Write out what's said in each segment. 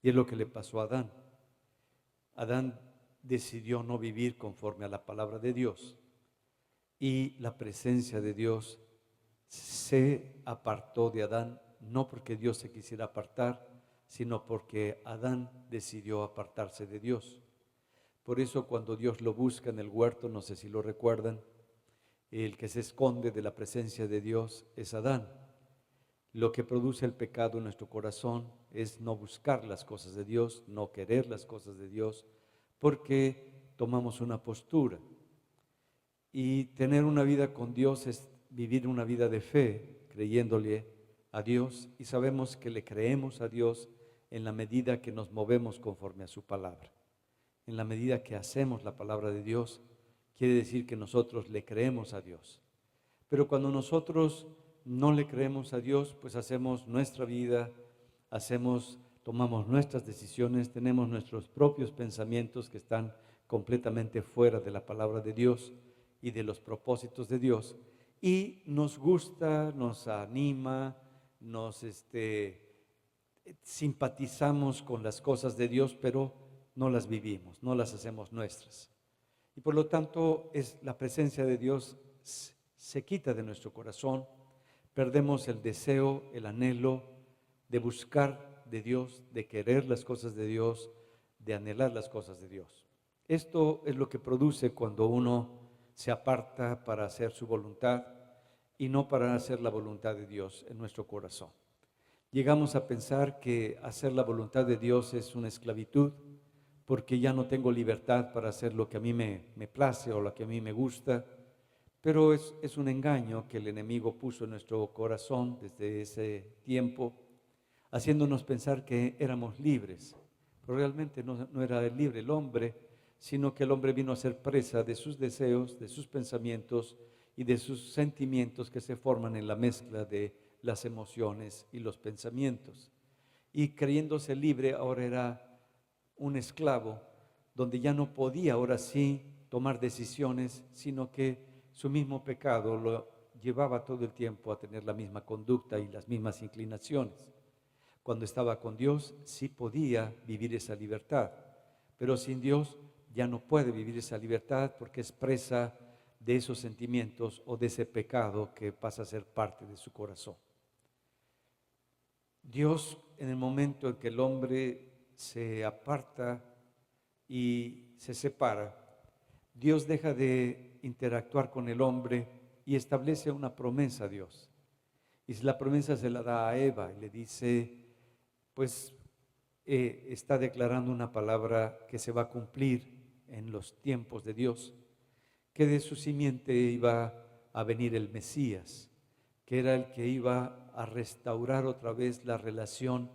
Y es lo que le pasó a Adán. Adán decidió no vivir conforme a la palabra de Dios y la presencia de Dios se apartó de Adán, no porque Dios se quisiera apartar, sino porque Adán decidió apartarse de Dios. Por eso cuando Dios lo busca en el huerto, no sé si lo recuerdan, el que se esconde de la presencia de Dios es Adán. Lo que produce el pecado en nuestro corazón es no buscar las cosas de Dios, no querer las cosas de Dios, porque tomamos una postura. Y tener una vida con Dios es vivir una vida de fe, creyéndole a Dios, y sabemos que le creemos a Dios en la medida que nos movemos conforme a su palabra. En la medida que hacemos la palabra de Dios, quiere decir que nosotros le creemos a Dios. Pero cuando nosotros no le creemos a Dios, pues hacemos nuestra vida, tomamos nuestras decisiones, tenemos nuestros propios pensamientos que están completamente fuera de la palabra de Dios y de los propósitos de Dios, y nos gusta, nos anima, nos simpatizamos con las cosas de Dios, pero no las vivimos, no las hacemos nuestras. Y por lo tanto, la presencia de Dios se quita de nuestro corazón, perdemos el deseo, el anhelo de buscar de Dios, de querer las cosas de Dios, de anhelar las cosas de Dios. Esto es lo que produce cuando uno se aparta para hacer su voluntad y no para hacer la voluntad de Dios en nuestro corazón. Llegamos a pensar que hacer la voluntad de Dios es una esclavitud, porque ya no tengo libertad para hacer lo que a mí me place o lo que a mí me gusta, pero es un engaño que el enemigo puso en nuestro corazón desde ese tiempo, haciéndonos pensar que éramos libres, pero realmente no era libre el hombre, sino que el hombre vino a ser presa de sus deseos, de sus pensamientos y de sus sentimientos que se forman en la mezcla de las emociones y los pensamientos. Y creyéndose libre, ahora era un esclavo, donde ya no podía ahora sí tomar decisiones, sino que su mismo pecado lo llevaba todo el tiempo a tener la misma conducta y las mismas inclinaciones. Cuando estaba con Dios sí podía vivir esa libertad, pero sin Dios ya no puede vivir esa libertad porque es presa de esos sentimientos o de ese pecado que pasa a ser parte de su corazón. Dios, en el momento en que el hombre se aparta y se separa, Dios deja de interactuar con el hombre y establece una promesa a Dios. Y la promesa se la da a Eva y le dice, pues está declarando una palabra que se va a cumplir en los tiempos de Dios, que de su simiente iba a venir el Mesías, que era el que iba a restaurar otra vez la relación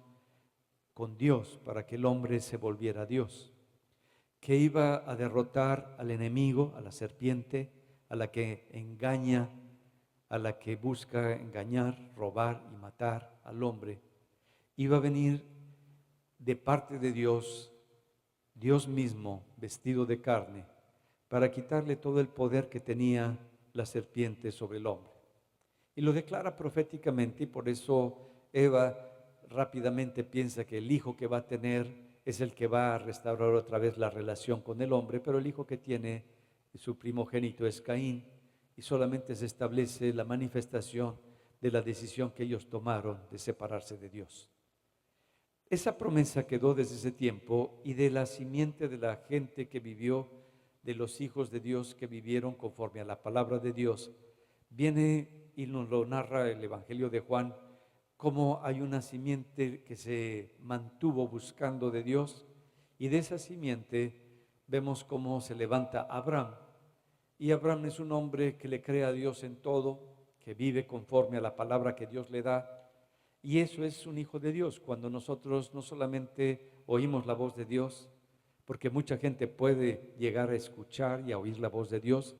con Dios para que el hombre se volviera a Dios, que iba a derrotar al enemigo, a la serpiente, a la que engaña, a la que busca engañar, robar y matar al hombre. Iba a venir de parte de Dios, Dios mismo vestido de carne, para quitarle todo el poder que tenía la serpiente sobre el hombre. Y lo declara proféticamente, y por eso Eva rápidamente piensa que el hijo que va a tener es el que va a restaurar otra vez la relación con el hombre, pero el hijo que tiene, su primogénito, es Caín, y solamente se establece la manifestación de la decisión que ellos tomaron de separarse de Dios. Esa promesa quedó desde ese tiempo, y de la simiente de la gente que vivió, de los hijos de Dios que vivieron conforme a la palabra de Dios, viene y nos lo narra el Evangelio de Juan, cómo hay una simiente que se mantuvo buscando de Dios, y de esa simiente vemos cómo se levanta Abraham. Y Abraham es un hombre que le cree a Dios en todo, que vive conforme a la palabra que Dios le da, y eso es un hijo de Dios. Cuando nosotros no solamente oímos la voz de Dios, porque mucha gente puede llegar a escuchar y a oír la voz de Dios,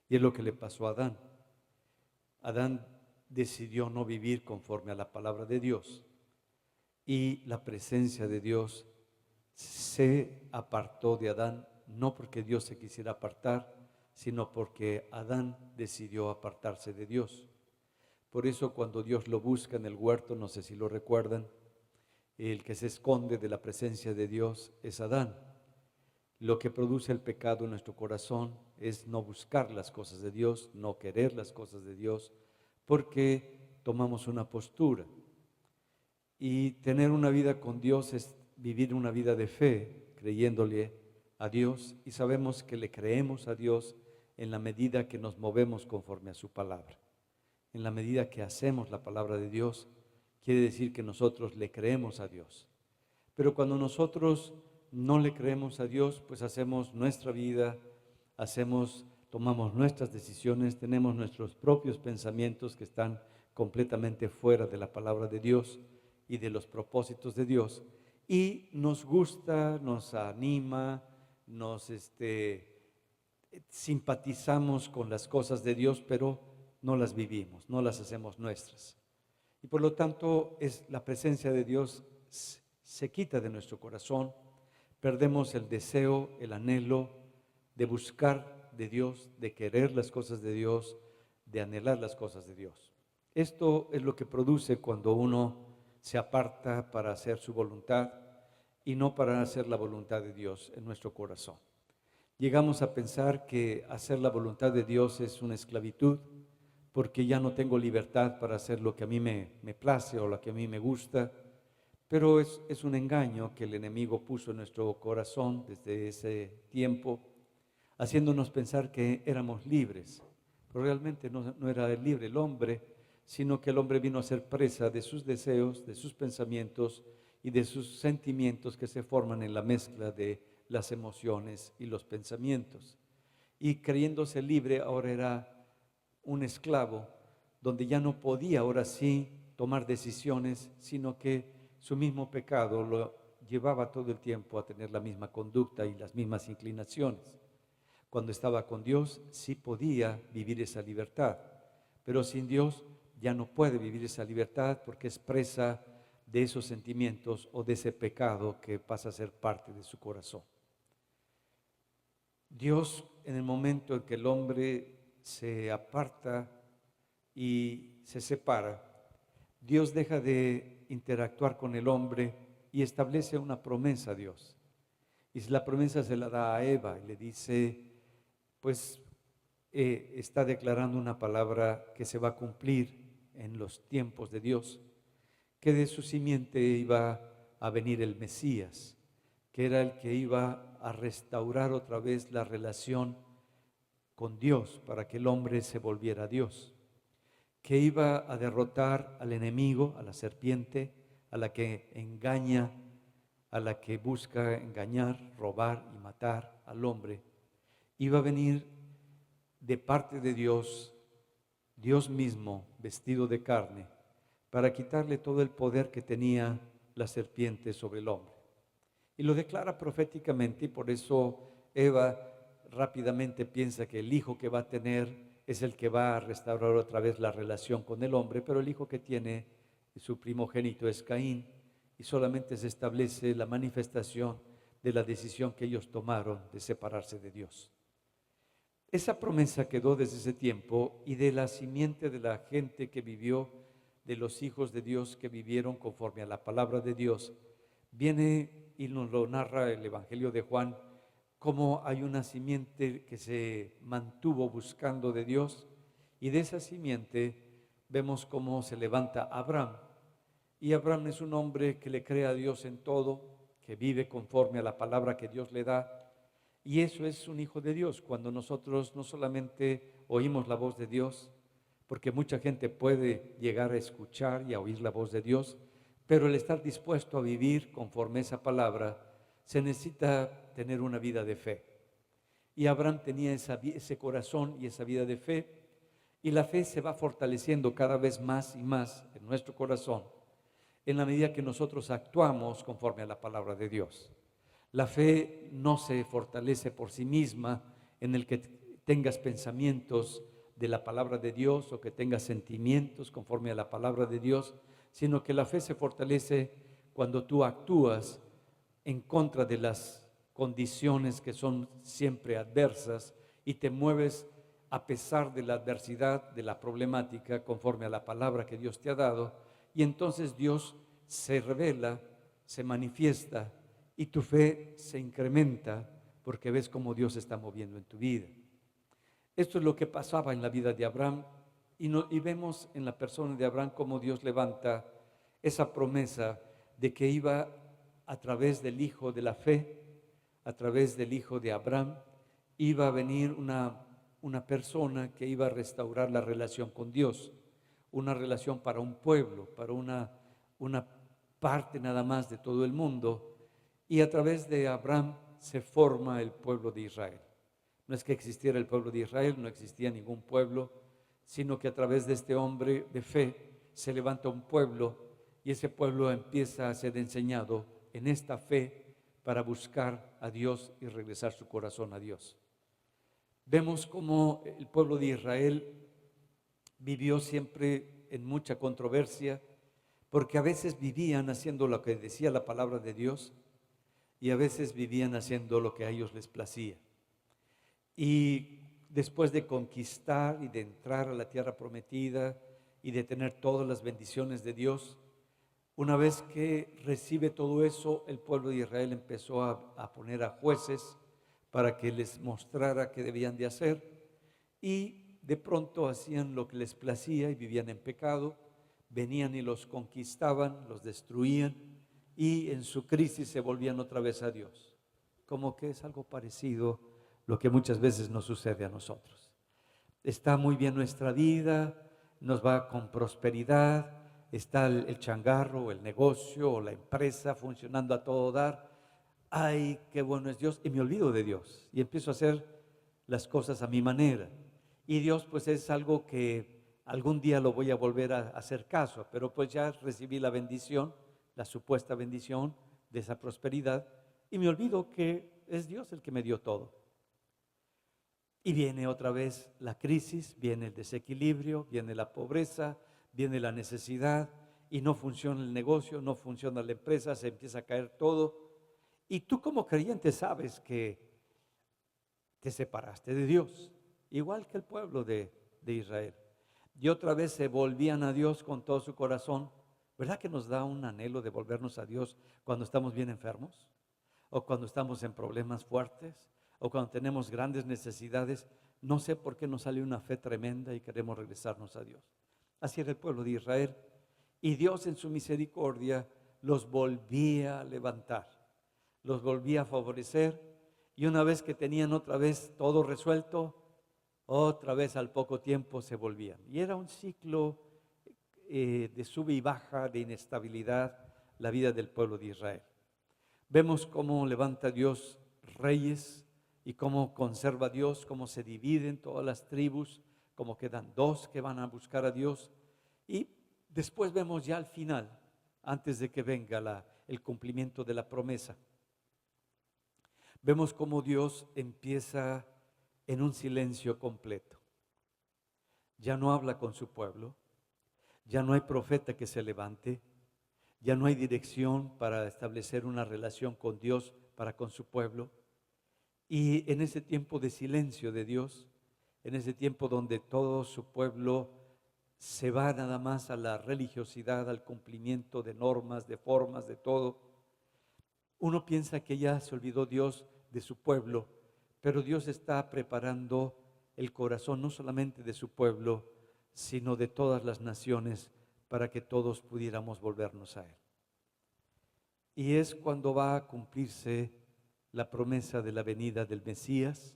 y es lo que le pasó a Adán. Adán decidió no vivir conforme a la palabra de Dios y la presencia de Dios se apartó de Adán, no porque Dios se quisiera apartar, sino porque Adán decidió apartarse de Dios. Por eso cuando Dios lo busca en el huerto, no sé si lo recuerdan, el que se esconde de la presencia de Dios es Adán. Lo que produce el pecado en nuestro corazón es no buscar las cosas de Dios, no querer las cosas de Dios, porque tomamos una postura. Y tener una vida con Dios es vivir una vida de fe, creyéndole a Dios, y sabemos que le creemos a Dios en la medida que nos movemos conforme a su palabra. En la medida que hacemos la palabra de Dios, quiere decir que nosotros le creemos a Dios. Pero cuando nosotros no le creemos a Dios, pues hacemos nuestra vida, tomamos nuestras decisiones, tenemos nuestros propios pensamientos que están completamente fuera de la palabra de Dios y de los propósitos de Dios, y nos gusta, nos anima, nos simpatizamos con las cosas de Dios, pero no las vivimos, no las hacemos nuestras. Y por lo tanto, la presencia de Dios se quita de nuestro corazón, perdemos el deseo, el anhelo de buscar de Dios, de querer las cosas de Dios, de anhelar las cosas de Dios. Esto es lo que produce cuando uno se aparta para hacer su voluntad y no para hacer la voluntad de Dios en nuestro corazón. Llegamos a pensar que hacer la voluntad de Dios es una esclavitud, porque ya no tengo libertad para hacer lo que a mí me place o lo que a mí me gusta, pero es un engaño que el enemigo puso en nuestro corazón desde ese tiempo, haciéndonos pensar que éramos libres, pero realmente no era libre el hombre, sino que el hombre vino a ser presa de sus deseos, de sus pensamientos y de sus sentimientos que se forman en la mezcla de las emociones y los pensamientos. Y creyéndose libre, ahora era un esclavo, donde ya no podía ahora sí tomar decisiones, sino que su mismo pecado lo llevaba todo el tiempo a tener la misma conducta y las mismas inclinaciones. Cuando estaba con Dios sí podía vivir esa libertad, pero sin Dios ya no puede vivir esa libertad porque es presa de esos sentimientos o de ese pecado que pasa a ser parte de su corazón. Dios, en el momento en que el hombre se aparta y se separa, Dios deja de interactuar con el hombre y establece una promesa a Dios. Y la promesa se la da a Eva y le dice, pues está declarando una palabra que se va a cumplir en los tiempos de Dios, que de su simiente iba a venir el Mesías, que era el que iba a restaurar otra vez la relación con Dios para que el hombre se volviera a Dios, que iba a derrotar al enemigo, a la serpiente, a la que engaña, a la que busca engañar, robar y matar al hombre. Iba a venir de parte de Dios, Dios mismo vestido de carne, para quitarle todo el poder que tenía la serpiente sobre el hombre. Y lo declara proféticamente, y por eso Eva rápidamente piensa que el hijo que va a tener es el que va a restaurar otra vez la relación con el hombre, pero el hijo que tiene, su primogénito, es Caín, y solamente se establece la manifestación de la decisión que ellos tomaron de separarse de Dios. Esa promesa quedó desde ese tiempo, y de la simiente de la gente que vivió, de los hijos de Dios que vivieron conforme a la palabra de Dios, viene y nos lo narra el Evangelio de Juan, cómo hay una simiente que se mantuvo buscando de Dios, y de esa simiente vemos cómo se levanta Abraham. Y Abraham es un hombre que le cree a Dios en todo, que vive conforme a la palabra que Dios le da, y eso es un hijo de Dios. Cuando nosotros no solamente oímos la voz de Dios, porque mucha gente puede llegar a escuchar y a oír la voz de Dios, pero el estar dispuesto a vivir conforme a esa palabra, se necesita tener una vida de fe. Y Abraham tenía ese corazón y esa vida de fe, y la fe se va fortaleciendo cada vez más y más en nuestro corazón, en la medida que nosotros actuamos conforme a la palabra de Dios. La fe no se fortalece por sí misma en el que tengas pensamientos de la palabra de Dios o que tengas sentimientos conforme a la palabra de Dios, sino que la fe se fortalece cuando tú actúas en contra de las condiciones que son siempre adversas y te mueves a pesar de la adversidad, de la problemática, conforme a la palabra que Dios te ha dado, y entonces Dios se revela, se manifiesta y tu fe se incrementa porque ves cómo Dios se está moviendo en tu vida. Esto es lo que pasaba en la vida de Abraham y vemos en la persona de Abraham cómo Dios levanta esa promesa de que iba a través del hijo de la fe, a través del hijo de Abraham, iba a venir una persona que iba a restaurar la relación con Dios, una relación para un pueblo, para una parte nada más de todo el mundo, y a través de Abraham se forma el pueblo de Israel. No es que existiera el pueblo de Israel, no existía ningún pueblo, sino que a través de este hombre de fe se levanta un pueblo y ese pueblo empieza a ser enseñado en esta fe para buscar a Dios y regresar su corazón a Dios. Vemos cómo el pueblo de Israel vivió siempre en mucha controversia, porque a veces vivían haciendo lo que decía la palabra de Dios y a veces vivían haciendo lo que a ellos les placía. Y después de conquistar y de entrar a la tierra prometida y de tener todas las bendiciones de Dios, una vez que recibe todo eso, el pueblo de Israel empezó a poner a jueces para que les mostrara qué debían de hacer, y de pronto hacían lo que les placía y vivían en pecado, venían y los conquistaban, los destruían y en su crisis se volvían otra vez a Dios. Como que es algo parecido lo que muchas veces nos sucede a nosotros. Está muy bien nuestra vida, nos va con prosperidad, está el changarro, el negocio o la empresa funcionando a todo dar. Ay, qué bueno es Dios, y me olvido de Dios y empiezo a hacer las cosas a mi manera. Y Dios pues es algo que algún día lo voy a volver a hacer caso, pero pues ya recibí la bendición, la supuesta bendición de esa prosperidad, y me olvido que es Dios el que me dio todo. Y viene otra vez la crisis, viene el desequilibrio, viene la pobreza, viene la necesidad y no funciona el negocio, no funciona la empresa, se empieza a caer todo. Y tú como creyente sabes que te separaste de Dios, igual que el pueblo de Israel. Y otra vez se volvían a Dios con todo su corazón. ¿Verdad que nos da un anhelo de volvernos a Dios cuando estamos bien enfermos? O cuando estamos en problemas fuertes, o cuando tenemos grandes necesidades. No sé por qué nos sale una fe tremenda y queremos regresarnos a Dios. Así era el pueblo de Israel. Y Dios en su misericordia los volvía a levantar, los volvía a favorecer. Y una vez que tenían otra vez todo resuelto, otra vez al poco tiempo se volvían. Y era un ciclo de sube y baja, de inestabilidad, la vida del pueblo de Israel. Vemos cómo levanta Dios reyes y cómo conserva Dios, cómo se dividen todas las tribus, cómo quedan dos que van a buscar a Dios. Y después vemos ya al final, antes de que venga el cumplimiento de la promesa, vemos cómo Dios empieza en un silencio completo. Ya no habla con su pueblo, ya no hay profeta que se levante, ya no hay dirección para establecer una relación con Dios para con su pueblo. Y en ese tiempo de silencio de Dios, en ese tiempo donde todo su pueblo se va nada más a la religiosidad, al cumplimiento de normas, de formas, de todo, uno piensa que ya se olvidó Dios de su pueblo, pero Dios está preparando el corazón no solamente de su pueblo, sino de todas las naciones para que todos pudiéramos volvernos a Él. Y es cuando va a cumplirse la promesa de la venida del Mesías.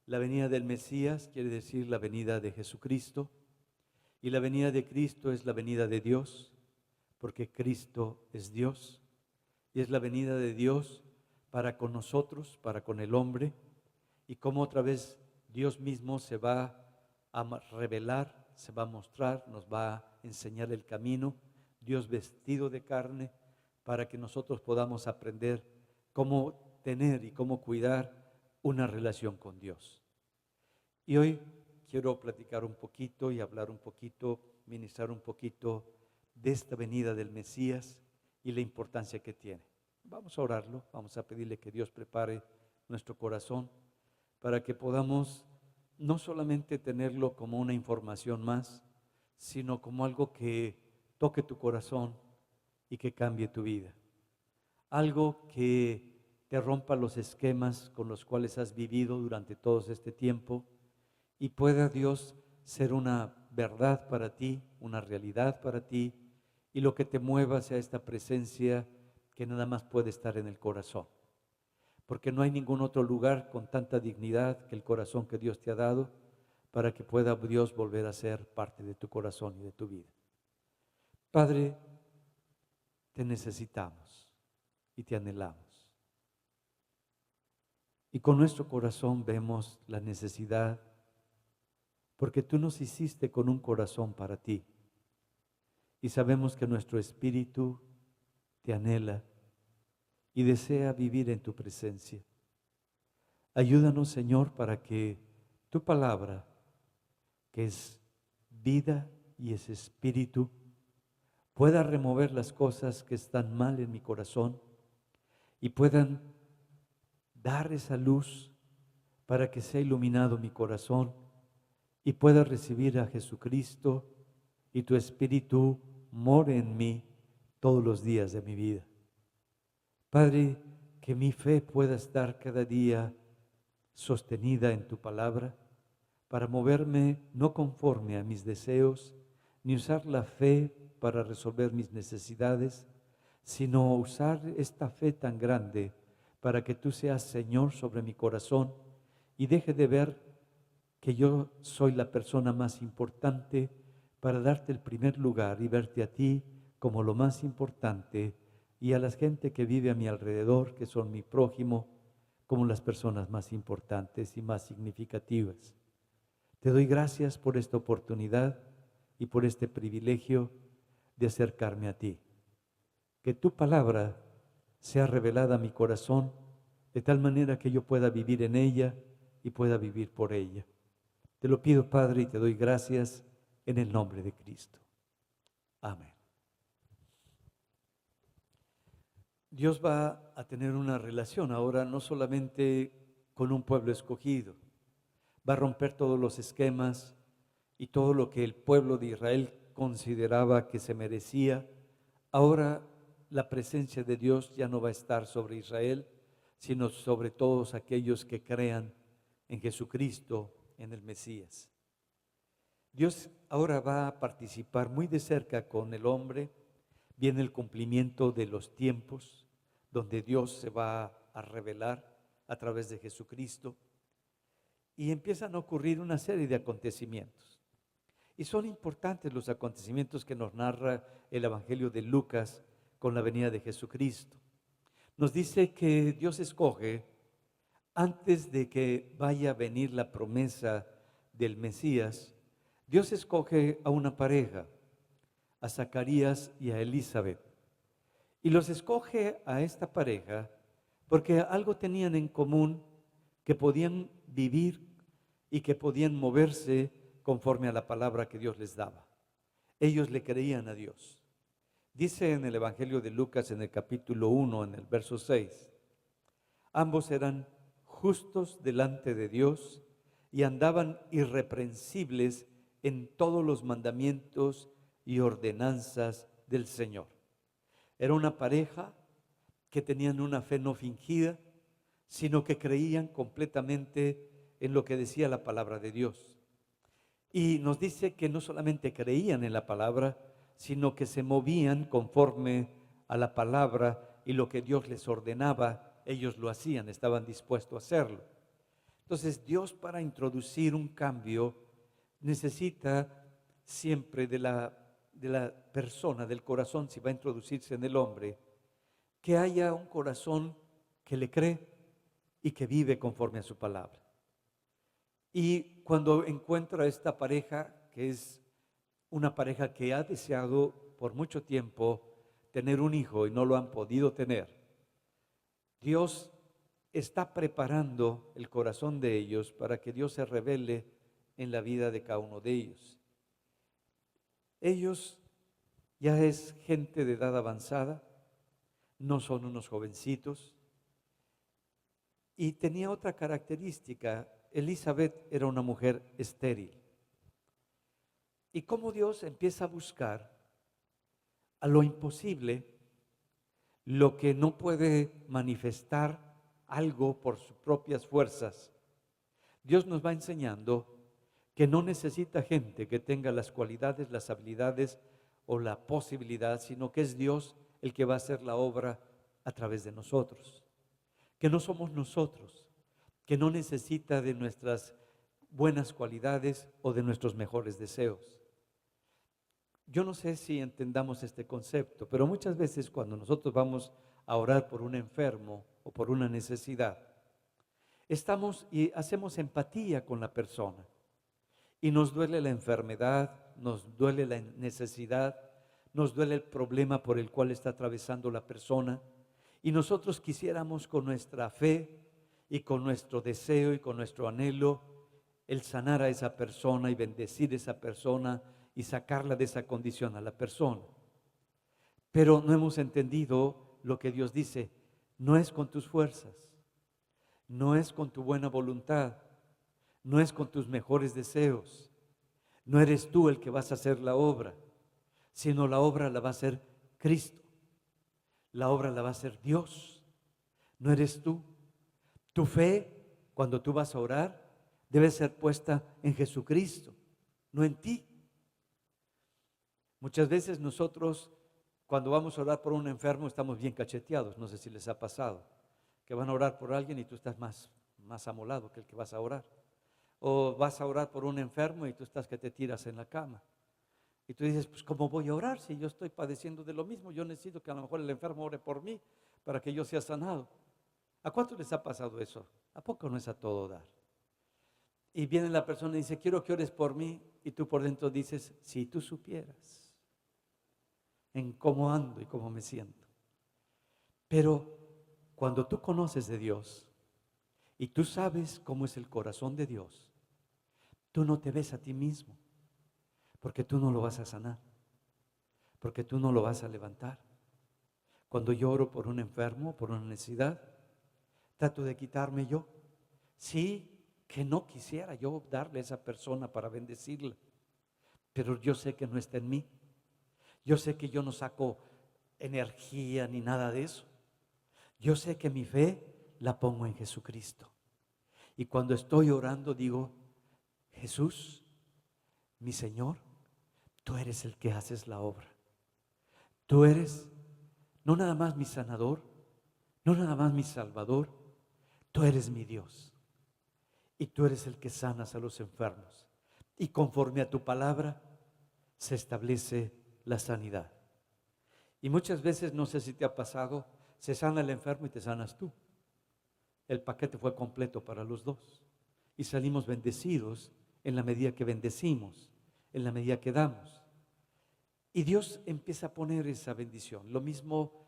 La venida del Mesías quiere decir la venida de Jesucristo, y la venida de Cristo es la venida de Dios, porque Cristo es Dios, y es la venida de Dios para con nosotros, para con el hombre, y como otra vez Dios mismo se va a revelar, se va a mostrar, nos va a enseñar el camino, Dios vestido de carne, para que nosotros podamos aprender cómo tener y cómo cuidar una relación con Dios. Y hoy quiero platicar un poquito y hablar un poquito, ministrar un poquito de esta venida del Mesías y la importancia que tiene. Vamos a orarlo, vamos a pedirle que Dios prepare nuestro corazón para que podamos no solamente tenerlo como una información más, sino como algo que toque tu corazón y que cambie tu vida. Algo que te rompa los esquemas con los cuales has vivido durante todo este tiempo y pueda Dios ser una verdad para ti, una realidad para ti, y lo que te mueva sea esta presencia que nada más puede estar en el corazón. Porque no hay ningún otro lugar con tanta dignidad que el corazón que Dios te ha dado para que pueda Dios volver a ser parte de tu corazón y de tu vida. Padre, te necesitamos y te anhelamos. Y con nuestro corazón vemos la necesidad, porque tú nos hiciste con un corazón para ti. Y sabemos que nuestro espíritu te anhela y desea vivir en tu presencia. Ayúdanos, Señor, para que tu palabra, que es vida y es espíritu, pueda remover las cosas que están mal en mi corazón y puedan dar esa luz para que sea iluminado mi corazón y pueda recibir a Jesucristo y tu espíritu more en mí todos los días de mi vida. Padre, que mi fe pueda estar cada día sostenida en tu palabra para moverme no conforme a mis deseos, ni usar la fe para resolver mis necesidades, sino usar esta fe tan grande para que tú seas Señor sobre mi corazón y deje de ver que yo soy la persona más importante para darte el primer lugar y verte a ti como lo más importante y a la gente que vive a mi alrededor, que son mi prójimo, como las personas más importantes y más significativas. Te doy gracias por esta oportunidad y por este privilegio de acercarme a ti. Que tu palabra sea revelada a mi corazón de tal manera que yo pueda vivir en ella y pueda vivir por ella. Te lo pido, Padre, y te doy gracias en el nombre de Cristo. Amén. Dios va a tener una relación ahora no solamente con un pueblo escogido, va a romper todos los esquemas y todo lo que el pueblo de Israel consideraba que se merecía. Ahora la presencia de Dios ya no va a estar sobre Israel, sino sobre todos aquellos que crean en Jesucristo, en el Mesías. Dios ahora va a participar muy de cerca con el hombre. Viene el cumplimiento de los tiempos, donde Dios se va a revelar a través de Jesucristo. Y empiezan a ocurrir una serie de acontecimientos. Y son importantes los acontecimientos que nos narra el Evangelio de Lucas con la venida de Jesucristo. Nos dice que Dios escoge, antes de que vaya a venir la promesa del Mesías, Dios escoge a una pareja, a Zacarías y a Elizabeth. Y los escoge a esta pareja porque algo tenían en común, que podían vivir y que podían moverse conforme a la palabra que Dios les daba. Ellos le creían a Dios. Dice en el Evangelio de Lucas, en el capítulo 1, en el verso 6, ambos eran justos delante de Dios y andaban irreprensibles en todos los mandamientos y ordenanzas del Señor. Era una pareja que tenían una fe no fingida, sino que creían completamente en lo que decía la palabra de Dios. Y nos dice que no solamente creían en la palabra, sino que se movían conforme a la palabra, y lo que Dios les ordenaba, ellos lo hacían, estaban dispuestos a hacerlo. Entonces Dios, para introducir un cambio, necesita siempre de la persona, del corazón, si va a introducirse en el hombre, que haya un corazón que le cree y que vive conforme a su palabra. Y cuando encuentra esta pareja, que es una pareja que ha deseado por mucho tiempo tener un hijo y no lo han podido tener, Dios está preparando el corazón de ellos para que Dios se revele en la vida de cada uno de ellos. Ellos ya es gente de edad avanzada, no son unos jovencitos. Y tenía otra característica: Elizabeth era una mujer estéril. Y cómo Dios empieza a buscar a lo imposible, lo que no puede manifestar algo por sus propias fuerzas. Dios nos va enseñando que no necesita gente que tenga las cualidades, las habilidades o la posibilidad, sino que es Dios el que va a hacer la obra a través de nosotros. Que no somos nosotros, que no necesita de nuestras buenas cualidades o de nuestros mejores deseos. Yo no sé si entendamos este concepto, pero muchas veces cuando nosotros vamos a orar por un enfermo o por una necesidad, estamos y hacemos empatía con la persona. Y nos duele la enfermedad, nos duele la necesidad, nos duele el problema por el cual está atravesando la persona. Y nosotros quisiéramos con nuestra fe y con nuestro deseo y con nuestro anhelo el sanar a esa persona y bendecir a esa persona y sacarla de esa condición a la persona. Pero no hemos entendido lo que Dios dice: no es con tus fuerzas, no es con tu buena voluntad, no es con tus mejores deseos, no eres tú el que vas a hacer la obra, sino la obra la va a hacer Cristo, la obra la va a hacer Dios, no eres tú. Tu fe, cuando tú vas a orar, debe ser puesta en Jesucristo, no en ti. Muchas veces nosotros, cuando vamos a orar por un enfermo, estamos bien cacheteados. No sé si les ha pasado, que van a orar por alguien y tú estás más amolado que el que vas a orar. O vas a orar por un enfermo y tú estás que te tiras en la cama. Y tú dices, pues ¿cómo voy a orar si yo estoy padeciendo de lo mismo? Yo necesito que a lo mejor el enfermo ore por mí para que yo sea sanado. ¿A cuántos les ha pasado eso? ¿A poco no es a todo dar? Y viene la persona y dice, quiero que ores por mí. Y tú por dentro dices, si tú supieras en cómo ando y cómo me siento. Pero cuando tú conoces de Dios y tú sabes cómo es el corazón de Dios, tú no te ves a ti mismo, porque tú no lo vas a sanar, porque tú no lo vas a levantar. Cuando yo oro por un enfermo, por una necesidad, trato de quitarme yo. Sí, que no quisiera yo darle a esa persona para bendecirla, pero yo sé que no está en mí. Yo sé que yo no saco energía ni nada de eso. Yo sé que mi fe la pongo en Jesucristo. Y cuando estoy orando digo, Jesús, mi Señor, tú eres el que haces la obra. Tú eres no nada más mi sanador, no nada más mi salvador, tú eres mi Dios. Y tú eres el que sanas a los enfermos. Y conforme a tu palabra se establece la sanidad. Y muchas veces, no sé si te ha pasado, se sana el enfermo y te sanas tú. El paquete fue completo para los dos. Y salimos bendecidos en la medida que bendecimos, en la medida que damos. Y Dios empieza a poner esa bendición. Lo mismo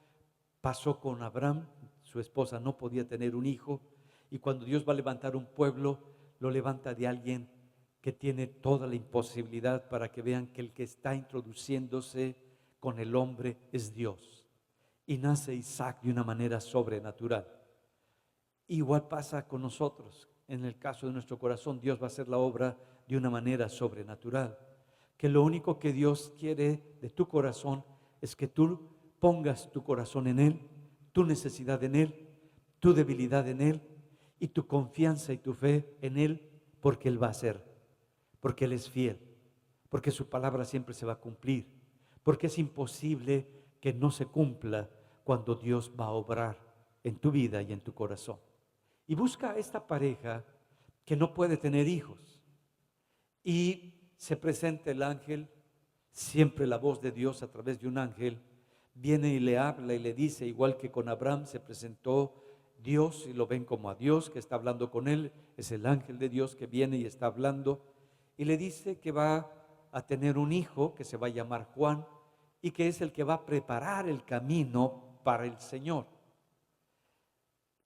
pasó con Abraham. Su esposa no podía tener un hijo. Y cuando Dios va a levantar un pueblo, lo levanta de alguien que tiene toda la imposibilidad, para que vean que el que está introduciéndose con el hombre es Dios. Y nace Isaac de una manera sobrenatural. Igual pasa con nosotros. En el caso de nuestro corazón, Dios va a hacer la obra de una manera sobrenatural. Que lo único que Dios quiere de tu corazón es que tú pongas tu corazón en Él, tu necesidad en Él, tu debilidad en Él y tu confianza y tu fe en Él, porque Él va a hacer, porque Él es fiel, porque su palabra siempre se va a cumplir, porque es imposible que no se cumpla cuando Dios va a obrar en tu vida y en tu corazón. Y busca a esta pareja que no puede tener hijos. Y se presenta el ángel, siempre la voz de Dios a través de un ángel, viene y le habla y le dice, igual que con Abraham se presentó Dios y lo ven como a Dios que está hablando con él, es el ángel de Dios que viene y está hablando, y le dice que va a tener un hijo que se va a llamar Juan y que es el que va a preparar el camino para el Señor.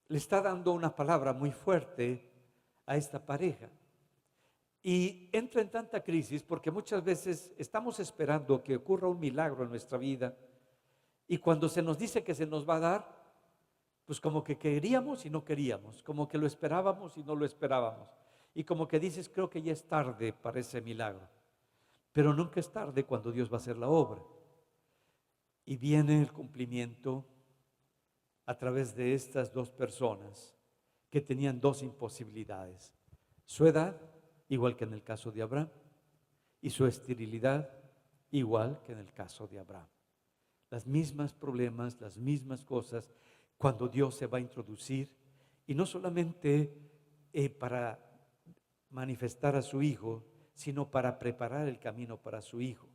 Le está dando una palabra muy fuerte a esta pareja. Y entra en tanta crisis porque muchas veces estamos esperando que ocurra un milagro en nuestra vida y cuando se nos dice que se nos va a dar, pues como que queríamos y no queríamos, como que lo esperábamos y no lo esperábamos. Y como que dices, creo que ya es tarde para ese milagro. Pero nunca es tarde cuando Dios va a hacer la obra. Y viene el cumplimiento a través de estas dos personas que tenían dos imposibilidades. Su edad, igual que en el caso de Abraham, y su esterilidad, igual que en el caso de Abraham. Las mismas problemas, las mismas cosas, cuando Dios se va a introducir, y no solamente para manifestar a su Hijo, sino para preparar el camino para su Hijo.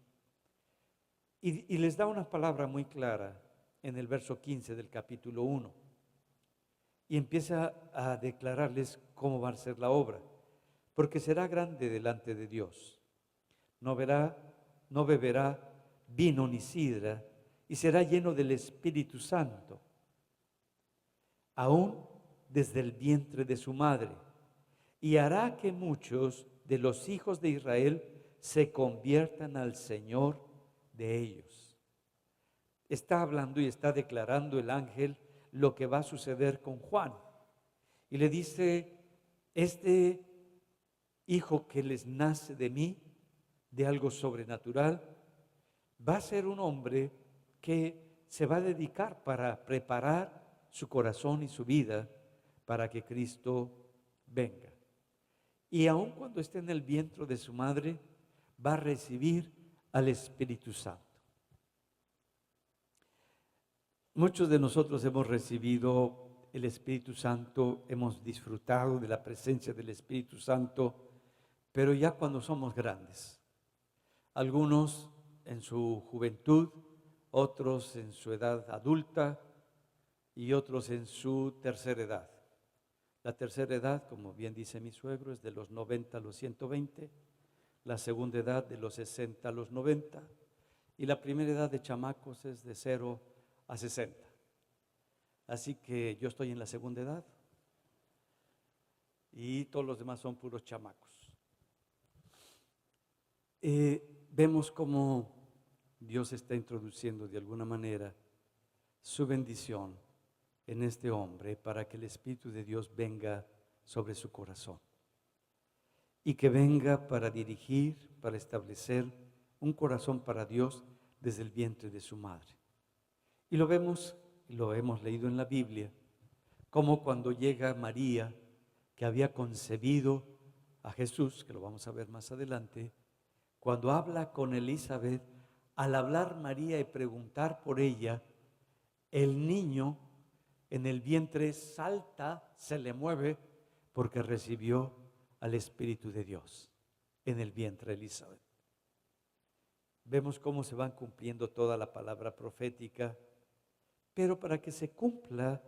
Y les da una palabra muy clara en el verso 15 del capítulo 1. Y empieza a declararles cómo va a ser la obra. Porque será grande delante de Dios. No beberá vino ni sidra, y será lleno del Espíritu Santo, aún desde el vientre de su madre. Y hará que muchos de los hijos de Israel se conviertan al Señor de ellos. Está hablando y está declarando el ángel lo que va a suceder con Juan. Y le dice, este hijo que les nace de mí, de algo sobrenatural, va a ser un hombre que se va a dedicar para preparar su corazón y su vida para que Cristo venga. Y aun cuando esté en el vientre de su madre, va a recibir al Espíritu Santo. Muchos de nosotros hemos recibido el Espíritu Santo, hemos disfrutado de la presencia del Espíritu Santo, pero ya cuando somos grandes. Algunos en su juventud, otros en su edad adulta y otros en su tercera edad. La tercera edad, como bien dice mi suegro, es de los 90 a los 120, la segunda edad de los 60 a los 90 y la primera edad de chamacos es de 0 a 60. Así que yo estoy en la segunda edad y todos los demás son puros chamacos. Vemos cómo Dios está introduciendo de alguna manera su bendición en este hombre para que el Espíritu de Dios venga sobre su corazón y que venga para dirigir, para establecer un corazón para Dios desde el vientre de su madre. Y lo vemos, lo hemos leído en la Biblia, como cuando llega María, que había concebido a Jesús, que lo vamos a ver más adelante, cuando habla con Elizabeth, al hablar María y preguntar por ella, el niño en el vientre salta, se le mueve, porque recibió al Espíritu de Dios en el vientre de Elizabeth. Vemos cómo se van cumpliendo toda la palabra profética, pero para que se cumpla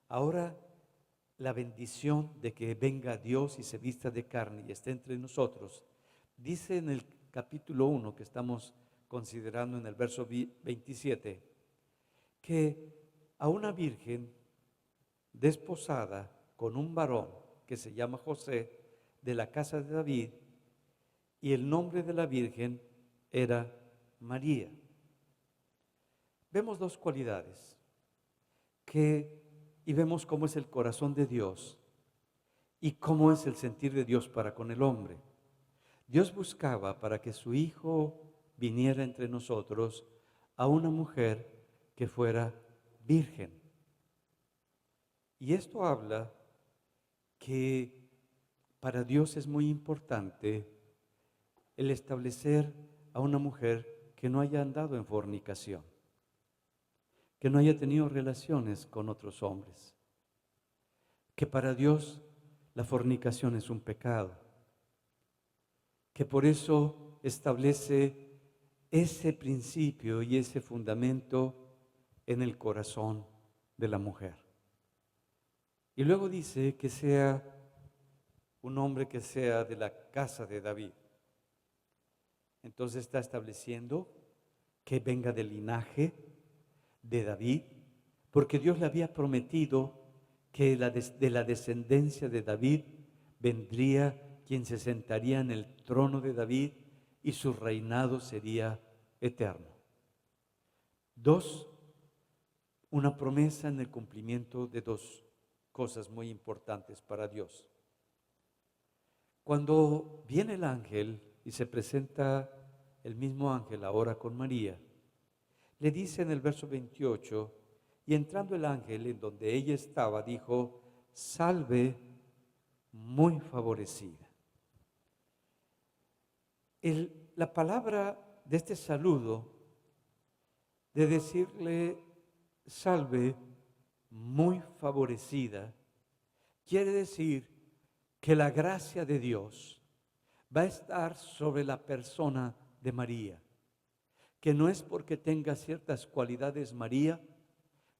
ahora la bendición de que venga Dios y se vista de carne y esté entre nosotros, dice en el capítulo 1 que estamos considerando en el verso 27, que a una virgen desposada con un varón que se llama José de la casa de David, y el nombre de la virgen era María. Vemos dos cualidades y vemos cómo es el corazón de Dios y cómo es el sentir de Dios para con el hombre. Dios buscaba para que su Hijo viniera entre nosotros a una mujer que fuera virgen. Y esto habla que para Dios es muy importante el establecer a una mujer que no haya andado en fornicación, que no haya tenido relaciones con otros hombres, que para Dios la fornicación es un pecado, que por eso establece ese principio y ese fundamento en el corazón de la mujer. Y luego dice que sea un hombre que sea de la casa de David. Entonces está estableciendo que venga del linaje de David, porque Dios le había prometido que de la descendencia de David vendría quien se sentaría en el trono de David y su reinado sería eterno. 2, una promesa en el cumplimiento de 2 cosas muy importantes para Dios. Cuando viene el ángel y se presenta el mismo ángel ahora con María, le dice en el verso 28, y entrando el ángel en donde ella estaba, dijo: salve, muy favorecida. La palabra de este saludo, de decirle salve, muy favorecida, quiere decir que la gracia de Dios va a estar sobre la persona de María, que no es porque tenga ciertas cualidades María,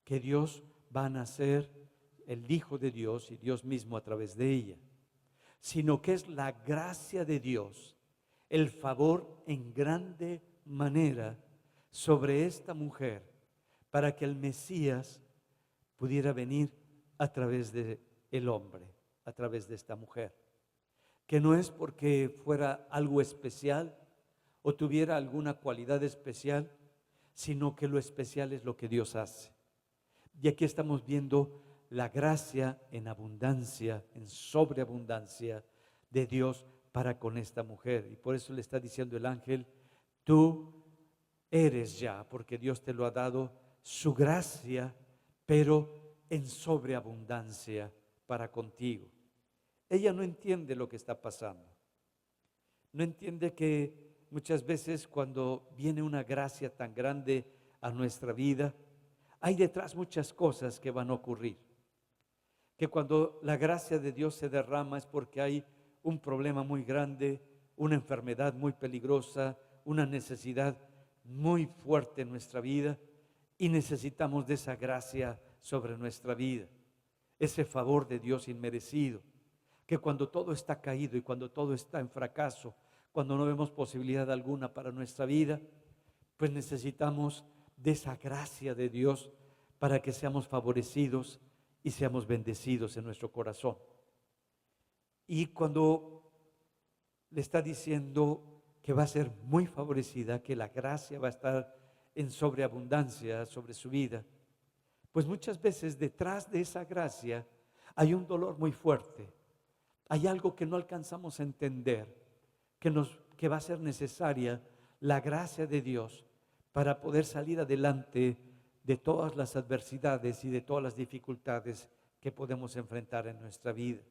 que Dios va a nacer el Hijo de Dios y Dios mismo a través de ella, sino que es la gracia de Dios, el favor en grande manera sobre esta mujer, para que el Mesías pudiera venir a través de el hombre, a través de esta mujer, que no es porque fuera algo especial o tuviera alguna cualidad especial, sino que lo especial es lo que Dios hace. Y aquí estamos viendo la gracia en abundancia, en sobreabundancia de Dios para con esta mujer. Y por eso le está diciendo el ángel: tú eres ya, porque Dios te lo ha dado, su gracia, pero en sobreabundancia para contigo. Ella no entiende lo que está pasando. No entiende que muchas veces cuando viene una gracia tan grande a nuestra vida, hay detrás muchas cosas que van a ocurrir. Que cuando la gracia de Dios se derrama es porque hay un problema muy grande, una enfermedad muy peligrosa, una necesidad muy fuerte en nuestra vida, y necesitamos de esa gracia sobre nuestra vida, ese favor de Dios inmerecido, que cuando todo está caído y cuando todo está en fracaso, cuando no vemos posibilidad alguna para nuestra vida, pues necesitamos de esa gracia de Dios para que seamos favorecidos y seamos bendecidos en nuestro corazón. Y cuando le está diciendo que va a ser muy favorecida, que la gracia va a estar en sobreabundancia sobre su vida, pues muchas veces detrás de esa gracia hay un dolor muy fuerte, hay algo que no alcanzamos a entender, que va a ser necesaria la gracia de Dios para poder salir adelante de todas las adversidades y de todas las dificultades que podemos enfrentar en nuestra vida.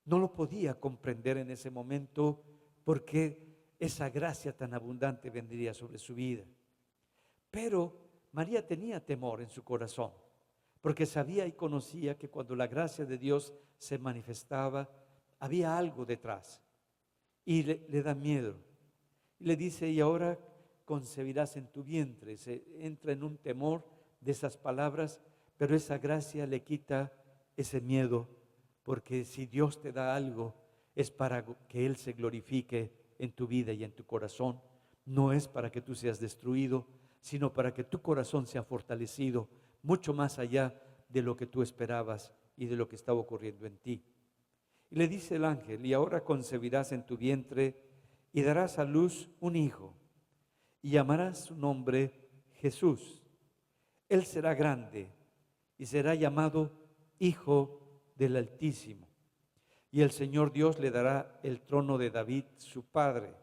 No lo podía comprender en ese momento porque esa gracia tan abundante vendría sobre su vida. Pero María tenía temor en su corazón, porque sabía y conocía que cuando la gracia de Dios se manifestaba, había algo detrás. Y le da miedo. Y le dice: y ahora concebirás en tu vientre. Se entra en un temor de esas palabras, pero esa gracia le quita ese miedo, porque si Dios te da algo, es para que Él se glorifique en tu vida y en tu corazón. No es para que tú seas destruido, sino para que tu corazón sea fortalecido mucho más allá de lo que tú esperabas y de lo que estaba ocurriendo en ti. Y le dice el ángel: y ahora concebirás en tu vientre y darás a luz un hijo, y llamarás su nombre Jesús. Él será grande y será llamado Hijo del Altísimo. Y el Señor Dios le dará el trono de David, su padre,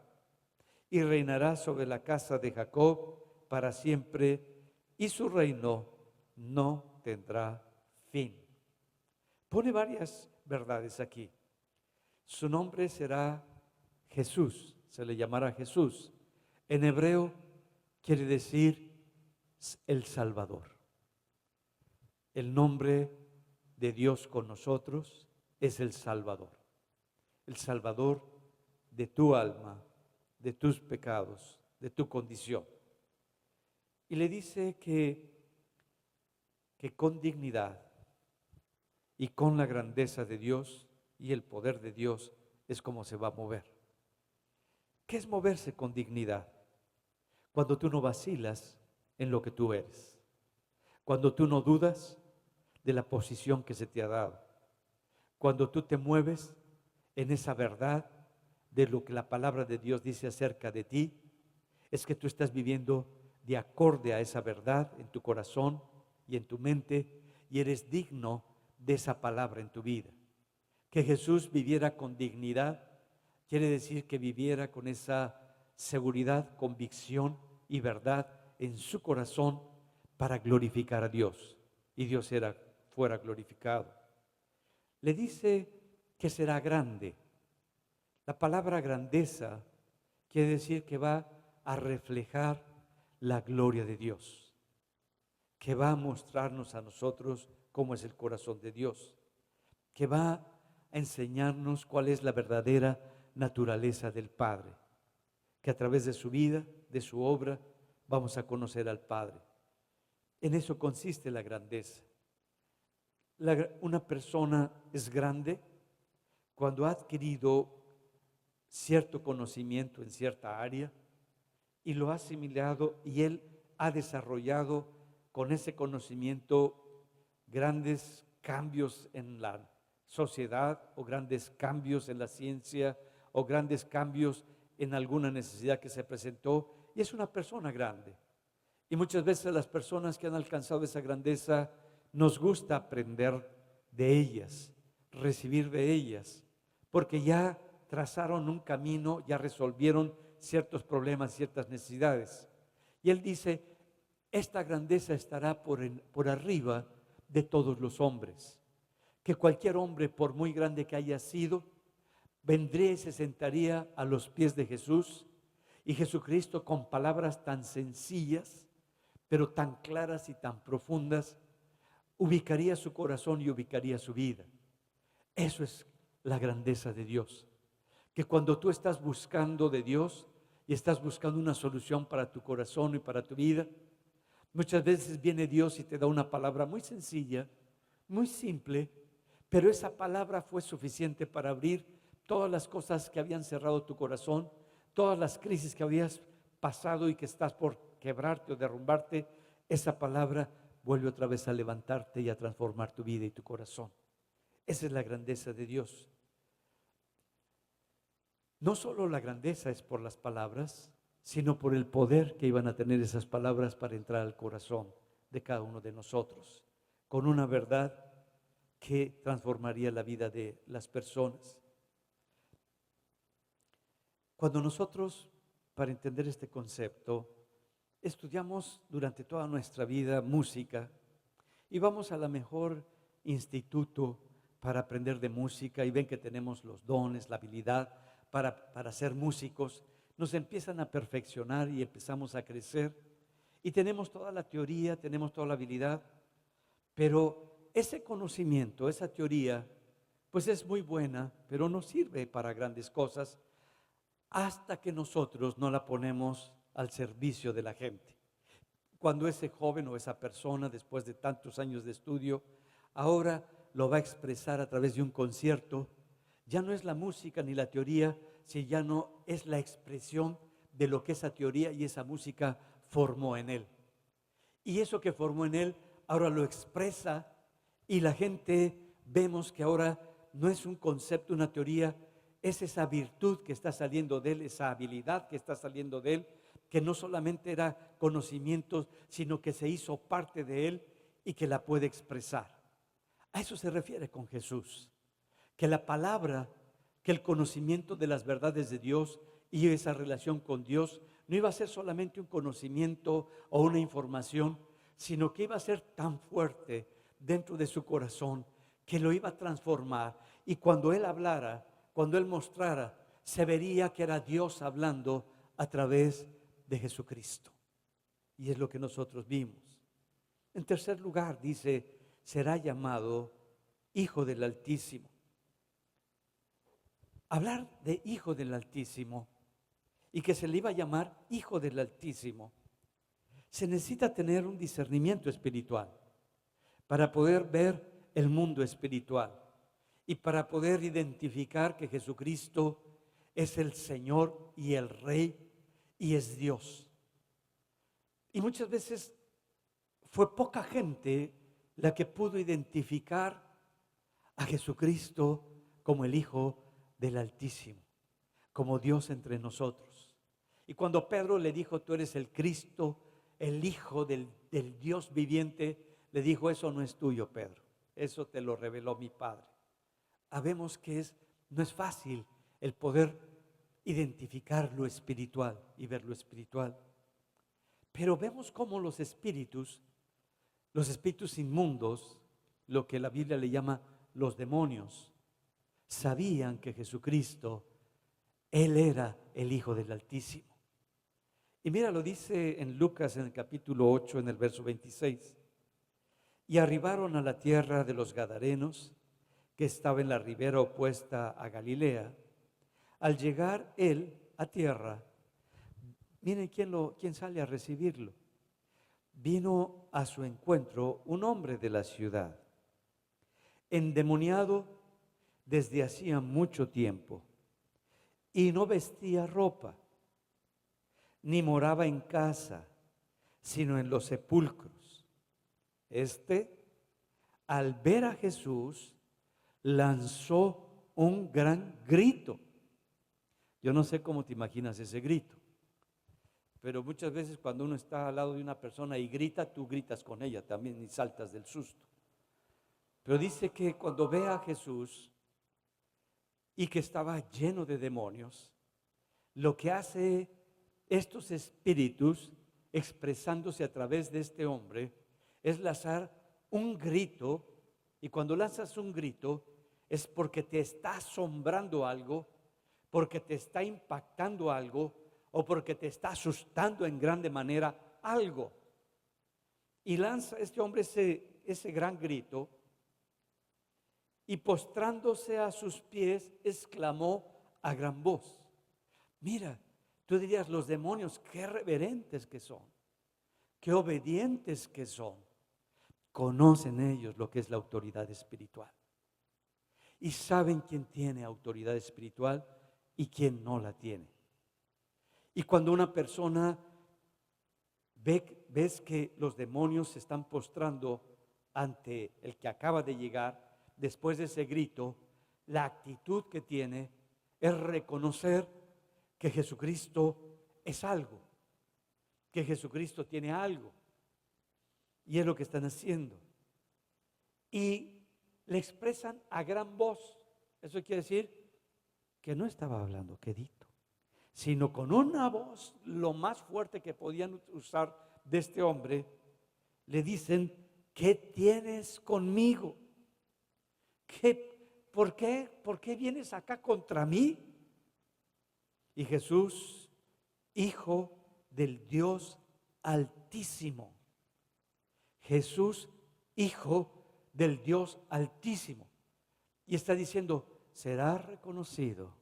y reinará sobre la casa de Jacob para siempre, y su reino no tendrá fin. Pone varias verdades aquí. Su nombre será Jesús, se le llamará Jesús. En hebreo quiere decir el Salvador. El nombre de Dios con nosotros es el Salvador de tu alma, de tus pecados, de tu condición. Y le dice que con dignidad y con la grandeza de Dios y el poder de Dios es como se va a mover. ¿Qué es moverse con dignidad? Cuando tú no vacilas en lo que tú eres, cuando tú no dudas de la posición que se te ha dado, cuando tú te mueves en esa verdad de lo que la palabra de Dios dice acerca de ti, es que tú estás viviendo de acorde a esa verdad en tu corazón y en tu mente, y eres digno de esa palabra en tu vida. Que Jesús viviera con dignidad quiere decir que viviera con esa seguridad, convicción y verdad en su corazón para glorificar a Dios, y Dios fuera glorificado. Le dice que será grande. La palabra grandeza quiere decir que va a reflejar la gloria de Dios, que va a mostrarnos a nosotros cómo es el corazón de Dios, que va a enseñarnos cuál es la verdadera naturaleza del Padre, que a través de su vida, de su obra, vamos a conocer al Padre. En eso consiste la grandeza. Una persona es grande cuando ha adquirido cierto conocimiento en cierta área y lo ha asimilado, y él ha desarrollado con ese conocimiento grandes cambios en la sociedad, o grandes cambios en la ciencia, o grandes cambios en alguna necesidad que se presentó, y es una persona grande. Y muchas veces las personas que han alcanzado esa grandeza nos gusta aprender de ellas, recibir de ellas, porque ya trazaron un camino, ya resolvieron ciertos problemas, ciertas necesidades. Y él dice, esta grandeza estará por arriba de todos los hombres, que cualquier hombre, por muy grande que haya sido, vendría y se sentaría a los pies de Jesús, y Jesucristo, con palabras tan sencillas, pero tan claras y tan profundas, ubicaría su corazón y ubicaría su vida. Eso es la grandeza de Dios, que cuando tú estás buscando de Dios y estás buscando una solución para tu corazón y para tu vida, muchas veces viene Dios y te da una palabra muy sencilla, muy simple, pero esa palabra fue suficiente para abrir todas las cosas que habían cerrado tu corazón, todas las crisis que habías pasado y que estás por quebrarte o derrumbarte. Esa palabra vuelve otra vez a levantarte y a transformar tu vida y tu corazón. Esa es la grandeza de Dios. No solo la grandeza es por las palabras, sino por el poder que iban a tener esas palabras para entrar al corazón de cada uno de nosotros, con una verdad que transformaría la vida de las personas. Cuando nosotros, para entender este concepto, estudiamos durante toda nuestra vida música y vamos a la mejor instituto para aprender de música, y ven que tenemos los dones, la habilidad para ser músicos, nos empiezan a perfeccionar y empezamos a crecer y tenemos toda la teoría, tenemos toda la habilidad, pero ese conocimiento, esa teoría, pues es muy buena, pero no sirve para grandes cosas hasta que nosotros no la ponemos al servicio de la gente. Cuando ese joven o esa persona, después de tantos años de estudio, ahora lo va a expresar a través de un concierto, ya no es la música ni la teoría, si ya no es la expresión de lo que esa teoría y esa música formó en él. Y eso que formó en él, ahora lo expresa, y la gente vemos que ahora no es un concepto, una teoría, es esa virtud que está saliendo de él, esa habilidad que está saliendo de él, que no solamente era conocimiento, sino que se hizo parte de él y que la puede expresar. A eso se refiere con Jesús, que la palabra, que el conocimiento de las verdades de Dios y esa relación con Dios no iba a ser solamente un conocimiento o una información, sino que iba a ser tan fuerte dentro de su corazón que lo iba a transformar, y cuando él hablara, cuando él mostrara, se vería que era Dios hablando a través de Jesucristo. Y es lo que nosotros vimos. En tercer lugar, dice, será llamado Hijo del Altísimo. Hablar de Hijo del Altísimo y que se le iba a llamar Hijo del Altísimo, se necesita tener un discernimiento espiritual para poder ver el mundo espiritual y para poder identificar que Jesucristo es el Señor y el Rey y es Dios. Y muchas veces fue poca gente la que pudo identificar a Jesucristo como el Hijo del Altísimo, como Dios entre nosotros. Y cuando Pedro le dijo, tú eres el Cristo, el Hijo del Dios viviente, le dijo, eso no es tuyo, Pedro, eso te lo reveló mi Padre. Habemos que no es fácil el poder identificar lo espiritual y ver lo espiritual. Pero vemos cómo los espíritus inmundos, lo que la Biblia le llama los demonios, sabían que Jesucristo, Él era el Hijo del Altísimo. Y mira, lo dice en Lucas en el capítulo 8, en el verso 26. Y arribaron a la tierra de los Gadarenos, que estaba en la ribera opuesta a Galilea. Al llegar él a tierra, miren quién sale a recibirlo. Vino a su encuentro un hombre de la ciudad, endemoniado desde hacía mucho tiempo, y no vestía ropa, ni moraba en casa, sino en los sepulcros. Al ver a Jesús, lanzó un gran grito. Yo no sé cómo te imaginas ese grito, pero muchas veces cuando uno está al lado de una persona y grita, tú gritas con ella también y saltas del susto. Pero dice que cuando ve a Jesús y que estaba lleno de demonios, lo que hace estos espíritus, expresándose a través de este hombre, es lanzar un grito. Y cuando lanzas un grito es porque te está asombrando algo, porque te está impactando algo, o porque te está asustando en grande manera algo. Y lanza este hombre ese gran grito, y postrándose a sus pies, exclamó a gran voz. Mira, tú dirías, los demonios, qué reverentes que son, qué obedientes que son. Conocen ellos lo que es la autoridad espiritual. Y saben quién tiene autoridad espiritual y quién no la tiene. Y cuando una persona ves que los demonios se están postrando ante el que acaba de llegar, después de ese grito, la actitud que tiene es reconocer que Jesucristo es algo, que Jesucristo tiene algo. Y es lo que están haciendo. Y le expresan a gran voz. Eso quiere decir que no estaba hablando quedito, sino con una voz lo más fuerte que podían usar de este hombre. Le dicen, ¿qué tienes conmigo? ¿Por qué vienes acá contra mí? Y Jesús, Hijo del Dios Altísimo, Jesús, Hijo del Dios Altísimo. Y está diciendo, será reconocido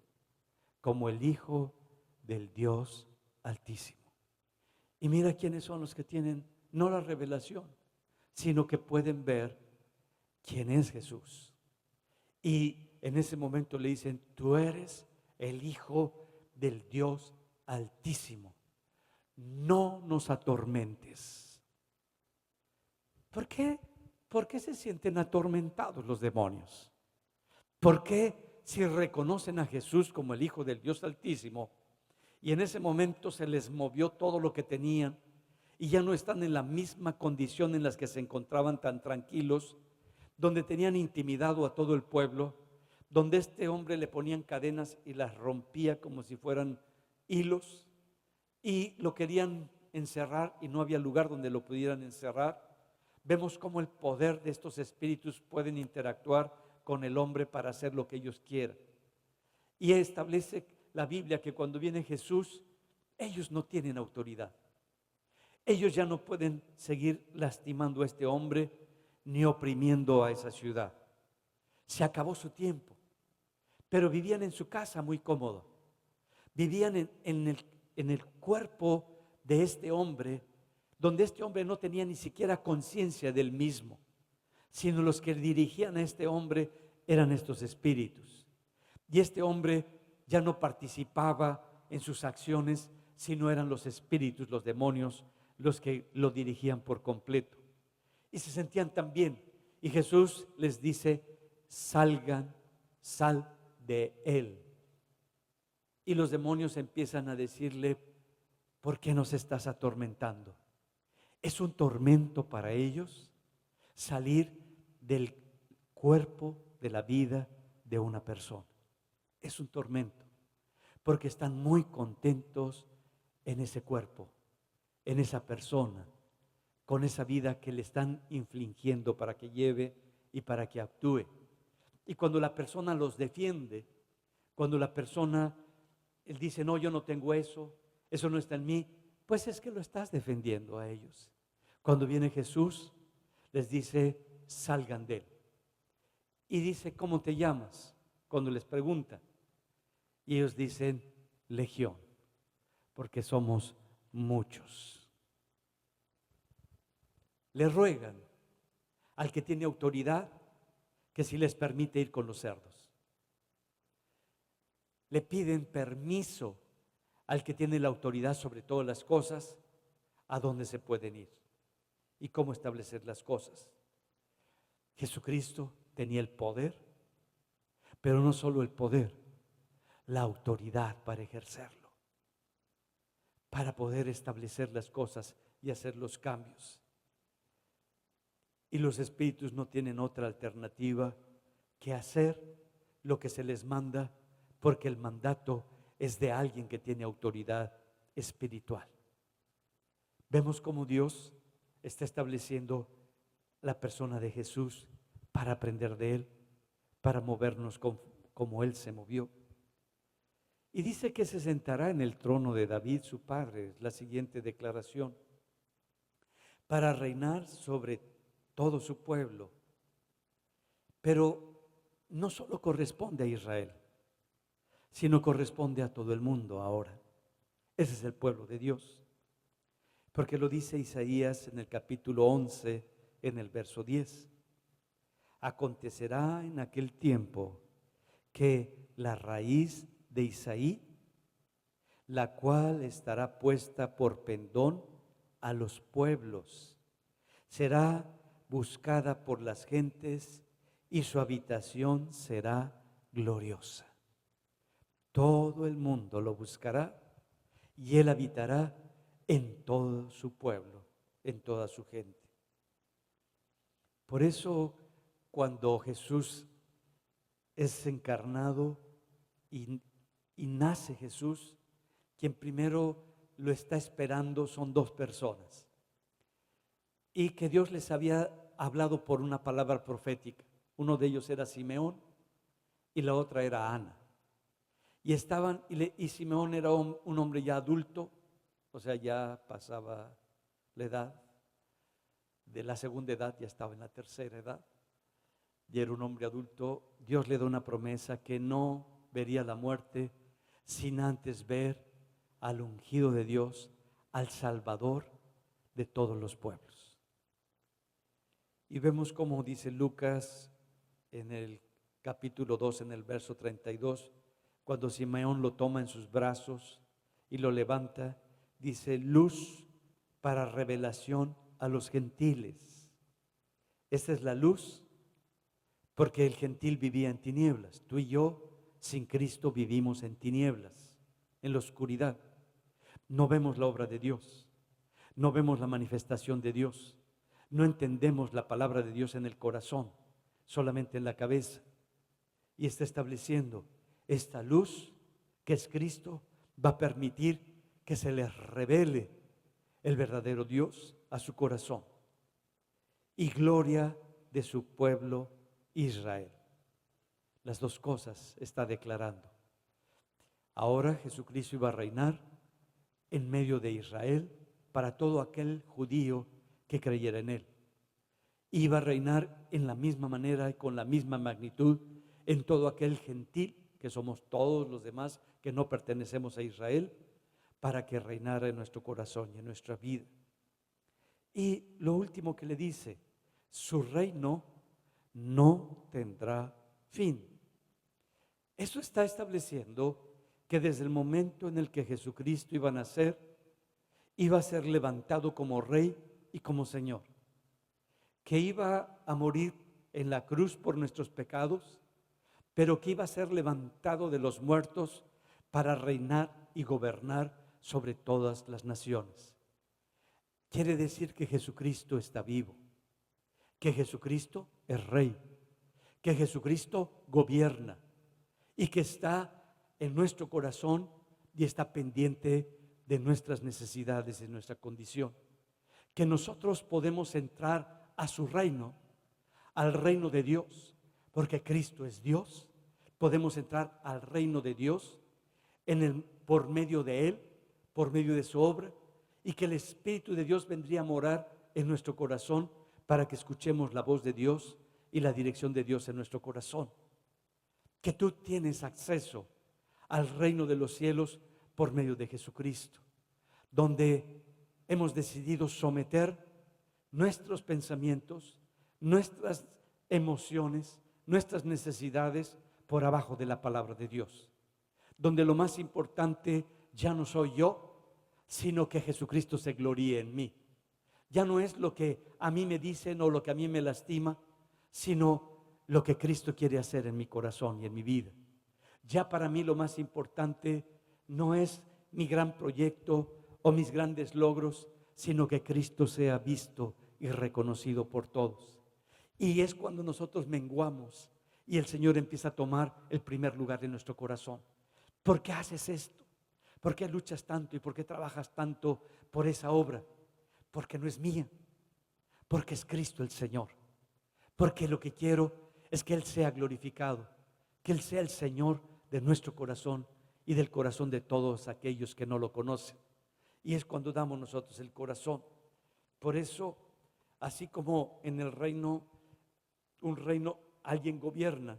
como el Hijo del Dios Altísimo. Y mira quiénes son los que tienen no la revelación, sino que pueden ver quién es Jesús. Y en ese momento le dicen, tú eres el Hijo del Dios Altísimo. No nos atormentes. ¿Por qué? ¿Por qué se sienten atormentados los demonios? ¿Por qué si reconocen a Jesús como el Hijo del Dios Altísimo y en ese momento se les movió todo lo que tenían y ya no están en la misma condición en las que se encontraban tan tranquilos, donde tenían intimidado a todo el pueblo, donde este hombre le ponían cadenas y las rompía como si fueran hilos y lo querían encerrar y no había lugar donde lo pudieran encerrar? Vemos cómo el poder de estos espíritus pueden interactuar con el hombre para hacer lo que ellos quieran. Y establece la Biblia que cuando viene Jesús, ellos no tienen autoridad. Ellos ya no pueden seguir lastimando a este hombre ni oprimiendo a esa ciudad. Se acabó su tiempo. Pero vivían en su casa muy cómodo. Vivían en el cuerpo de este hombre, donde este hombre no tenía ni siquiera conciencia del mismo, sino los que dirigían a este hombre eran estos espíritus. Y este hombre ya no participaba en sus acciones, sino eran los espíritus, los demonios, los que lo dirigían por completo. Y se sentían tan bien. Y Jesús les dice, sal de él. Y los demonios empiezan a decirle: ¿por qué nos estás atormentando? Es un tormento para ellos salir del cuerpo, de la vida de una persona. Es un tormento, porque están muy contentos en ese cuerpo, en esa persona, con esa vida que le están infligiendo para que lleve y para que actúe. Y cuando la persona los defiende, cuando la persona, él dice: no, yo no tengo eso, eso no está en mí, pues es que lo estás defendiendo a ellos. Cuando viene Jesús, les dice: salgan de él. Y dice: ¿cómo te llamas? Cuando les pregunta. Y ellos dicen: Legión, porque somos muchos. Le ruegan al que tiene autoridad que si les permite ir con los cerdos. Le piden permiso al que tiene la autoridad sobre todas las cosas, a dónde se pueden ir y cómo establecer las cosas. Jesucristo tenía el poder, pero no solo el poder, la autoridad para ejercerlo, para poder establecer las cosas y hacer los cambios. Y los espíritus no tienen otra alternativa que hacer lo que se les manda, porque el mandato es de alguien que tiene autoridad espiritual. Vemos cómo Dios está estableciendo la persona de Jesús para aprender de Él, para movernos como Él se movió. Y dice que se sentará en el trono de David, su padre, la siguiente declaración, para reinar sobre todo su pueblo. Pero no solo corresponde a Israel, sino corresponde a todo el mundo ahora. Ese es el pueblo de Dios. Porque lo dice Isaías en el capítulo 11, en el verso 10. Acontecerá en aquel tiempo que la raíz de Isaí, la cual estará puesta por pendón a los pueblos, será buscada por las gentes y su habitación será gloriosa. Todo el mundo lo buscará y él habitará en todo su pueblo, en toda su gente. Por eso, cuando Jesús es encarnado y nace Jesús, quien primero lo está esperando son dos personas. Y que Dios les había hablado por una palabra profética. Uno de ellos era Simeón y la otra era Ana. Y Simeón era un hombre ya adulto, o sea, ya pasaba la edad. De la segunda edad ya estaba en la tercera edad. Y era un hombre adulto. Dios le da una promesa que no vería la muerte sin antes ver al ungido de Dios, al Salvador de todos los pueblos. Y vemos como dice Lucas en el capítulo 2, en el verso 32, cuando Simeón lo toma en sus brazos y lo levanta, dice: luz para revelación a los gentiles. Esta es la luz, porque el gentil vivía en tinieblas. Tú y yo, sin Cristo, vivimos en tinieblas, en la oscuridad. No vemos la obra de Dios, no vemos la manifestación de Dios, no entendemos la palabra de Dios en el corazón, solamente en la cabeza. Y está estableciendo esta luz que es Cristo, va a permitir que se les revele el verdadero Dios a su corazón y gloria de su pueblo Israel. Las dos cosas está declarando. Ahora Jesucristo iba a reinar en medio de Israel para todo aquel judío que creyera en él. Iba a reinar en la misma manera y con la misma magnitud en todo aquel gentil, que somos todos los demás que no pertenecemos a Israel, para que reinara en nuestro corazón y en nuestra vida. Y lo último que le dice: su reino no tendrá fin. Eso está estableciendo que desde el momento en el que Jesucristo iba a nacer, iba a ser levantado como Rey y como Señor, que iba a morir en la cruz por nuestros pecados, pero que iba a ser levantado de los muertos para reinar y gobernar sobre todas las naciones. Quiere decir que Jesucristo está vivo, que Jesucristo es Rey, que Jesucristo gobierna y que está en nuestro corazón y está pendiente de nuestras necesidades y nuestra condición. Que nosotros podemos entrar a su reino, al reino de Dios, porque Cristo es Dios. Podemos entrar al reino de Dios por medio de Él, por medio de su obra, y que el Espíritu de Dios vendría a morar en nuestro corazón para que escuchemos la voz de Dios y la dirección de Dios en nuestro corazón. Que tú tienes acceso al reino de los cielos por medio de Jesucristo, donde hemos decidido someter nuestros pensamientos, nuestras emociones, nuestras necesidades por abajo de la palabra de Dios, donde lo más importante ya no soy yo, sino que Jesucristo se gloríe en mí. Ya no es lo que a mí me dicen o lo que a mí me lastima, sino lo que Cristo quiere hacer en mi corazón y en mi vida. Ya para mí lo más importante no es mi gran proyecto o mis grandes logros, sino que Cristo sea visto y reconocido por todos. Y es cuando nosotros menguamos y el Señor empieza a tomar el primer lugar en nuestro corazón. ¿Por qué haces esto? ¿Por qué luchas tanto y por qué trabajas tanto por esa obra? Porque no es mía, porque es Cristo el Señor. Porque lo que quiero es que Él sea glorificado, que Él sea el Señor de nuestro corazón y del corazón de todos aquellos que no lo conocen. Y es cuando damos nosotros el corazón. Por eso, así como en el reino, un reino, alguien gobierna.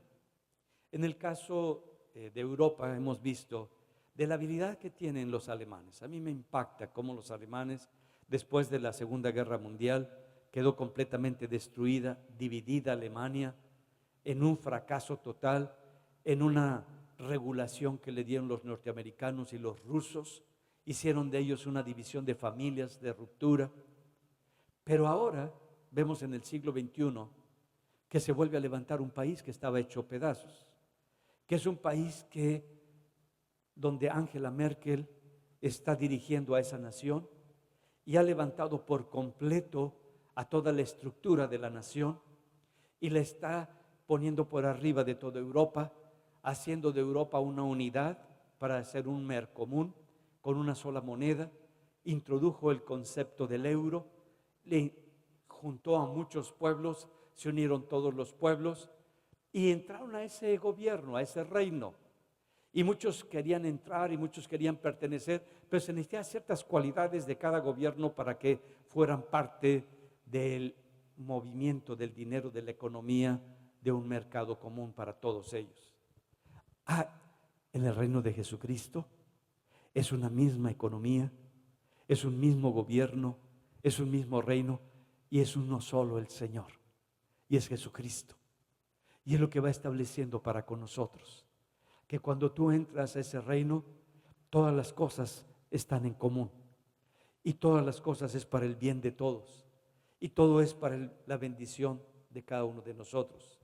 En el caso de Europa hemos visto de la habilidad que tienen los alemanes. A mí me impacta cómo los alemanes, después de la Segunda Guerra Mundial, quedó completamente destruida, dividida Alemania, en un fracaso total, en una regulación que le dieron los norteamericanos y los rusos, hicieron de ellos una división de familias, de ruptura. Pero ahora vemos en el siglo XXI que se vuelve a levantar un país que estaba hecho pedazos, que es un país donde Angela Merkel está dirigiendo a esa nación y ha levantado por completo a toda la estructura de la nación y la está poniendo por arriba de toda Europa, haciendo de Europa una unidad para hacer un mer común con una sola moneda. Introdujo el concepto del euro, le juntó a muchos pueblos, se unieron todos los pueblos y entraron a ese gobierno, a ese reino. Y muchos querían entrar y muchos querían pertenecer, pero se necesitaban ciertas cualidades de cada gobierno para que fueran parte del movimiento del dinero, de la economía, de un mercado común para todos ellos. En el reino de Jesucristo es una misma economía, es un mismo gobierno, es un mismo reino y es uno solo el Señor. Y es Jesucristo. Y es lo que va estableciendo para con nosotros. Que cuando tú entras a ese reino, todas las cosas están en común. Y todas las cosas es para el bien de todos. Y todo es para la bendición de cada uno de nosotros.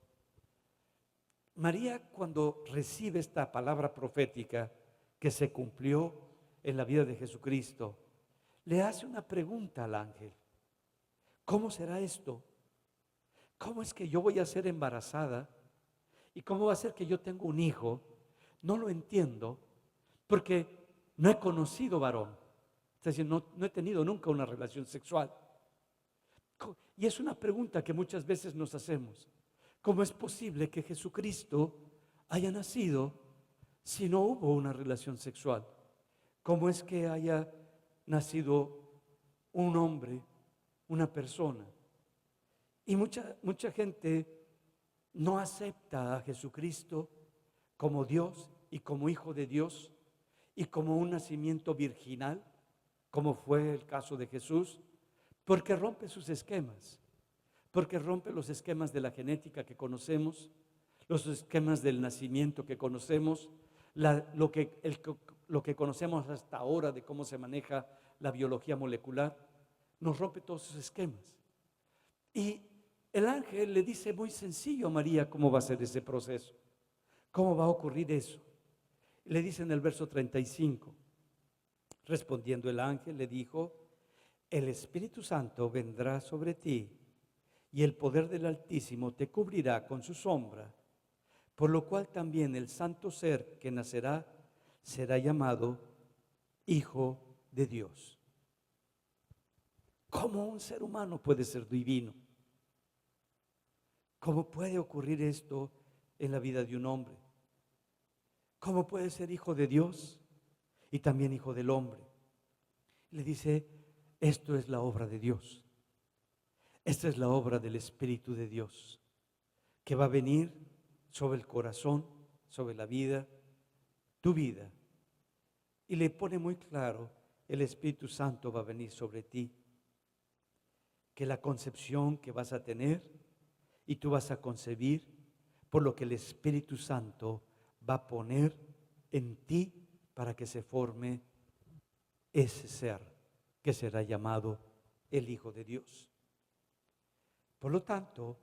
María, cuando recibe esta palabra profética que se cumplió en la vida de Jesucristo, le hace una pregunta al ángel. ¿Cómo será esto? ¿Cómo es que yo voy a ser embarazada? ¿Y cómo va a ser que yo tenga un hijo? No lo entiendo porque no he conocido varón. Es decir, no he tenido nunca una relación sexual. Y es una pregunta que muchas veces nos hacemos. ¿Cómo es posible que Jesucristo haya nacido si no hubo una relación sexual? ¿Cómo es que haya nacido un hombre, una persona? Y mucha gente no acepta a Jesucristo como Dios y como Hijo de Dios y como un nacimiento virginal, como fue el caso de Jesús, porque rompe sus esquemas, porque rompe los esquemas de la genética que conocemos, los esquemas del nacimiento que conocemos, lo que conocemos hasta ahora de cómo se maneja la biología molecular, nos rompe todos esos esquemas. Y el ángel le dice muy sencillo a María cómo va a ser ese proceso, cómo va a ocurrir eso. Le dice en el verso 35, respondiendo el ángel le dijo: el Espíritu Santo vendrá sobre ti y el poder del Altísimo te cubrirá con su sombra, por lo cual también el santo ser que nacerá será llamado Hijo de Dios. ¿Cómo un ser humano puede ser divino? ¿Cómo puede ocurrir esto en la vida de un hombre? ¿Cómo puede ser hijo de Dios y también hijo del hombre? Le dice: esto es la obra de Dios. Esta es la obra del Espíritu de Dios, que va a venir sobre el corazón, sobre la vida, tu vida. Y le pone muy claro: el Espíritu Santo va a venir sobre ti, que la concepción que vas a tener y tú vas a concebir, por lo que el Espíritu Santo va a poner en ti para que se forme ese ser que será llamado el Hijo de Dios. Por lo tanto,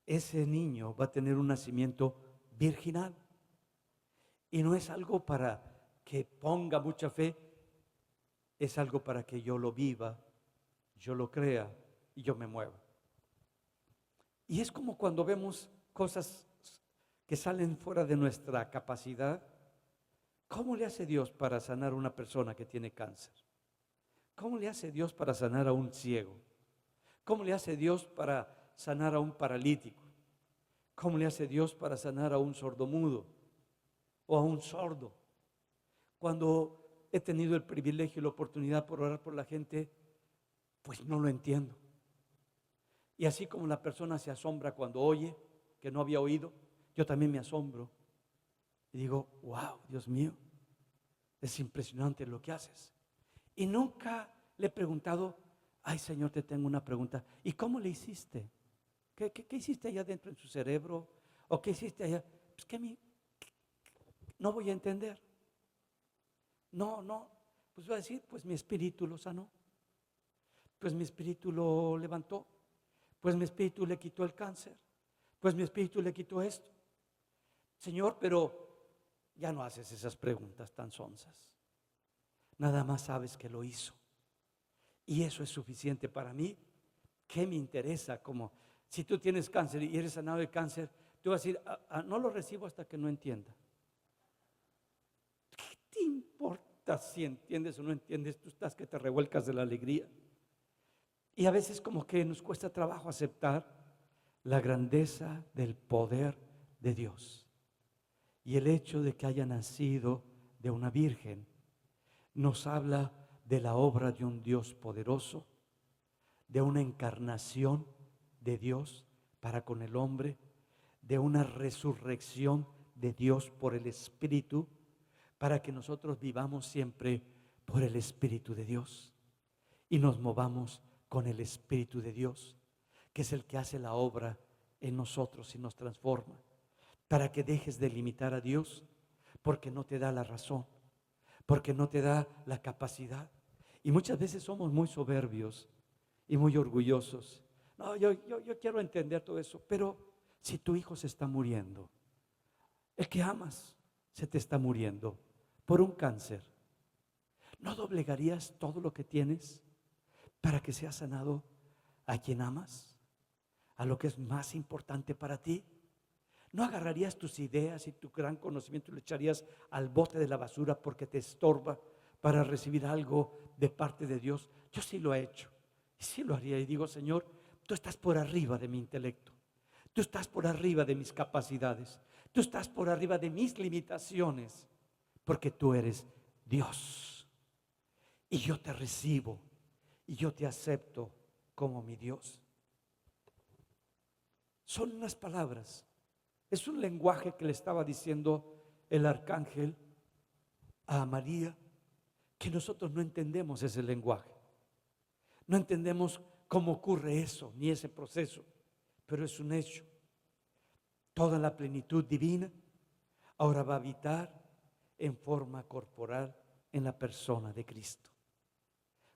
ese niño va a tener un nacimiento virginal. Y no es algo para que ponga mucha fe, es algo para que yo lo viva, yo lo crea y yo me mueva. Y es como cuando vemos cosas que salen fuera de nuestra capacidad. ¿Cómo le hace Dios para sanar a una persona que tiene cáncer? ¿Cómo le hace Dios para sanar a un ciego? ¿Cómo le hace Dios para sanar a un paralítico? ¿Cómo le hace Dios para sanar a un sordomudo o a un sordo? Cuando he tenido el privilegio y la oportunidad por orar por la gente, pues no lo entiendo. Y así como la persona se asombra cuando oye que no había oído, yo también me asombro y digo: wow, Dios mío, es impresionante lo que haces. Y nunca le he preguntado: ay, Señor, te tengo una pregunta, ¿y cómo le hiciste? ¿Qué hiciste allá dentro en su cerebro? ¿O qué hiciste allá? Pues que no voy a entender. No, pues voy a decir: pues mi espíritu lo sanó, pues mi espíritu lo levantó, pues mi espíritu le quitó el cáncer, pues mi espíritu le quitó esto. Señor, pero ya no haces esas preguntas tan sonzas. Nada más sabes que lo hizo. Y eso es suficiente para mí. ¿Qué me interesa? Como si tú tienes cáncer y eres sanado de cáncer, tú vas a decir: no lo recibo hasta que no entienda. ¿Qué te importa si entiendes o no entiendes? Tú estás que te revuelcas de la alegría. Y a veces como que nos cuesta trabajo aceptar la grandeza del poder de Dios. Y el hecho de que haya nacido de una virgen nos habla de la obra de un Dios poderoso, de una encarnación de Dios para con el hombre, de una resurrección de Dios por el Espíritu, para que nosotros vivamos siempre por el Espíritu de Dios y nos movamos con el Espíritu de Dios, que es el que hace la obra en nosotros y nos transforma, para que dejes de limitar a Dios porque no te da la razón, porque no te da la capacidad. Y muchas veces somos muy soberbios y muy orgullosos. No, yo quiero entender todo eso, pero si tu hijo se está muriendo, el que amas se te está muriendo por un cáncer, ¿no doblegarías todo lo que tienes para que sea sanado a quien amas, a lo que es más importante para ti? ¿No agarrarías tus ideas y tu gran conocimiento y lo echarías al bote de la basura porque te estorba para recibir algo de parte de Dios? Yo sí lo he hecho y sí lo haría, y digo: Señor, tú estás por arriba de mi intelecto, tú estás por arriba de mis capacidades, tú estás por arriba de mis limitaciones, porque tú eres Dios y yo te recibo y yo te acepto como mi Dios. Son unas palabras, es un lenguaje que le estaba diciendo el arcángel a María, que nosotros no entendemos ese lenguaje, no entendemos cómo ocurre eso, ni ese proceso, pero es un hecho. Toda la plenitud divina ahora va a habitar en forma corporal en la persona de Cristo,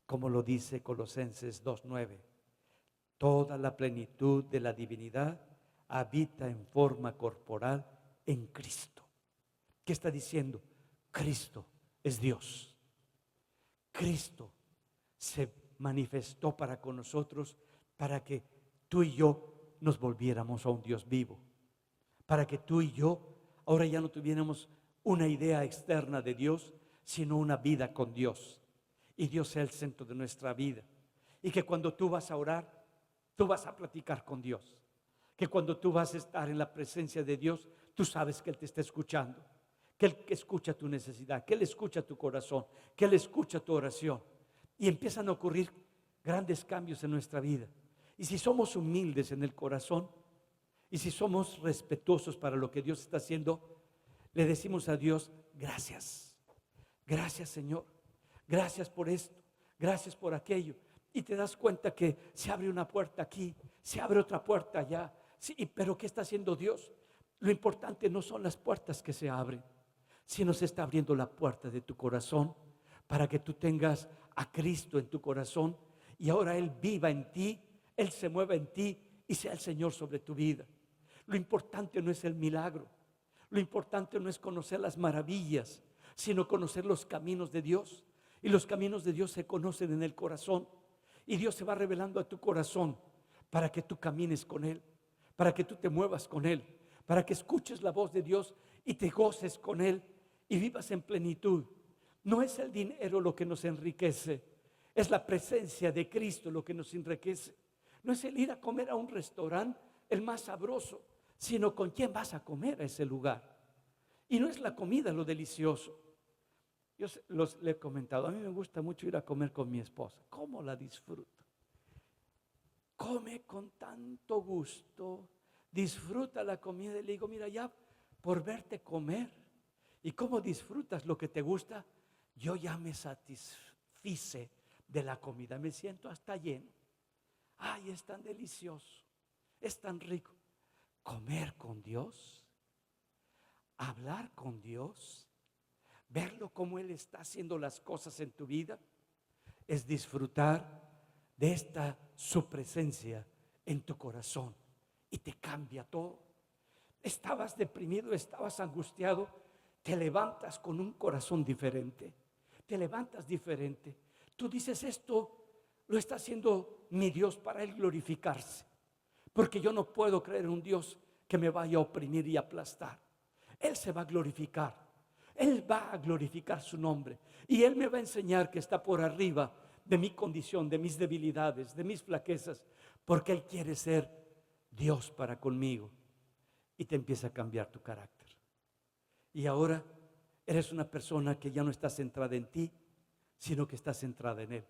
como lo dice Colosenses 2:9. Toda la plenitud de la divinidad habita en forma corporal en Cristo. ¿Qué está diciendo? Cristo es Dios. Cristo se manifestó para con nosotros, para que tú y yo nos volviéramos a un Dios vivo, para que tú y yo ahora ya no tuviéramos una idea externa de Dios, sino una vida con Dios, y Dios sea el centro de nuestra vida, y que cuando tú vas a orar, tú vas a platicar con Dios, que cuando tú vas a estar en la presencia de Dios, tú sabes que Él te está escuchando, que Él escucha tu necesidad, que Él escucha tu corazón, que Él escucha tu oración, y empiezan a ocurrir grandes cambios en nuestra vida. Y si somos humildes en el corazón, y si somos respetuosos para lo que Dios está haciendo, le decimos a Dios: gracias, gracias Señor, gracias por esto, gracias por aquello. Y te das cuenta que se abre una puerta aquí, se abre otra puerta allá. Sí, pero ¿qué está haciendo Dios? Lo importante no son las puertas que se abren, sino se está abriendo la puerta de tu corazón, para que tú tengas a Cristo en tu corazón, y ahora Él viva en ti, Él se mueva en ti y sea el Señor sobre tu vida. Lo importante no es el milagro, lo importante no es conocer las maravillas, sino conocer los caminos de Dios. Y los caminos de Dios se conocen en el corazón, y Dios se va revelando a tu corazón para que tú camines con Él, para que tú te muevas con Él, para que escuches la voz de Dios y te goces con Él y vivas en plenitud. No es el dinero lo que nos enriquece, es la presencia de Cristo lo que nos enriquece. No es el ir a comer a un restaurante el más sabroso, sino con quién vas a comer a ese lugar. Y no es la comida lo delicioso. Yo le he comentado, a mí me gusta mucho ir a comer con mi esposa. ¿Cómo la disfruto? Come con tanto gusto, disfruta la comida. Y le digo: mira, ya por verte comer y cómo disfrutas lo que te gusta, yo ya me satisfice de la comida, me siento hasta lleno. Ay, es tan delicioso, es tan rico. Comer con Dios, hablar con Dios, verlo como Él está haciendo las cosas en tu vida, es disfrutar de esta su presencia en tu corazón, y te cambia todo. Estabas deprimido, estabas angustiado, te levantas con un corazón diferente, te levantas diferente. Tú dices: esto lo está haciendo mi Dios para Él glorificarse, porque yo no puedo creer en un Dios que me vaya a oprimir y aplastar. Él se va a glorificar, Él va a glorificar su nombre, y Él me va a enseñar que está por arriba de mi condición, de mis debilidades, de mis flaquezas, porque Él quiere ser Dios para conmigo. Y te empieza a cambiar tu carácter, y ahora eres una persona que ya no está centrada en ti, sino que está centrada en Él.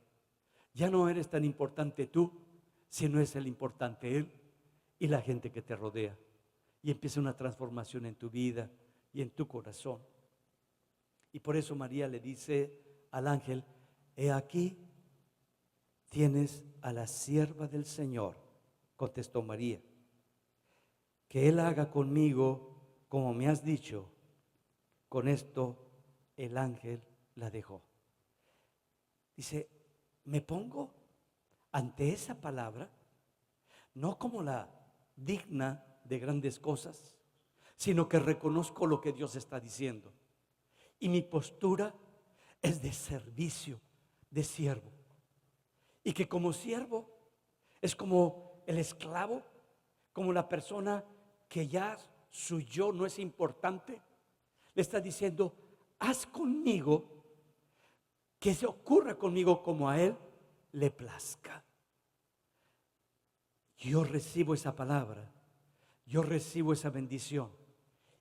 Ya no eres tan importante tú, sino es el importante Él y la gente que te rodea. Y empieza una transformación en tu vida y en tu corazón. Y por eso María le dice al ángel: he aquí tienes a la sierva del Señor. Contestó María: que Él haga conmigo como me has dicho. Con esto el ángel la dejó. Dice: me pongo ante esa palabra no como la digna de grandes cosas, sino que reconozco lo que Dios está diciendo, y mi postura es de servicio, de siervo. Y que como siervo es como el esclavo, como la persona que ya su yo no es importante. Le está diciendo: haz conmigo, que se ocurra conmigo como a Él le plazca. Yo recibo esa palabra, yo recibo esa bendición,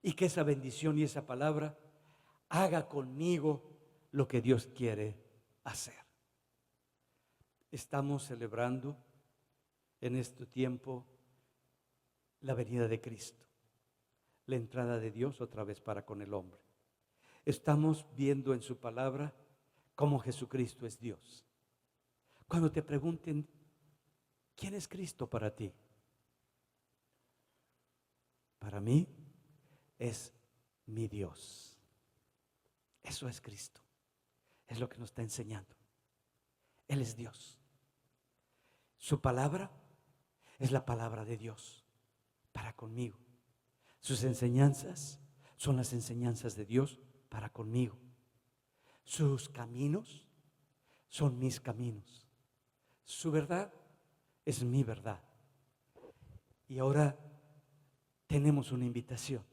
y que esa bendición y esa palabra haga conmigo lo que Dios quiere hacer. Estamos celebrando en este tiempo la venida de Cristo, la entrada de Dios otra vez para con el hombre. Estamos viendo en su palabra cómo Jesucristo es Dios. Cuando te pregunten: ¿quién es Cristo para ti? Para mí es mi Dios. Eso es Cristo. Es lo que nos está enseñando. Él es Dios. Su palabra es la palabra de Dios para conmigo. Sus enseñanzas son las enseñanzas de Dios para conmigo. Sus caminos son mis caminos. Su verdad es mi verdad. Y ahora tenemos una invitación.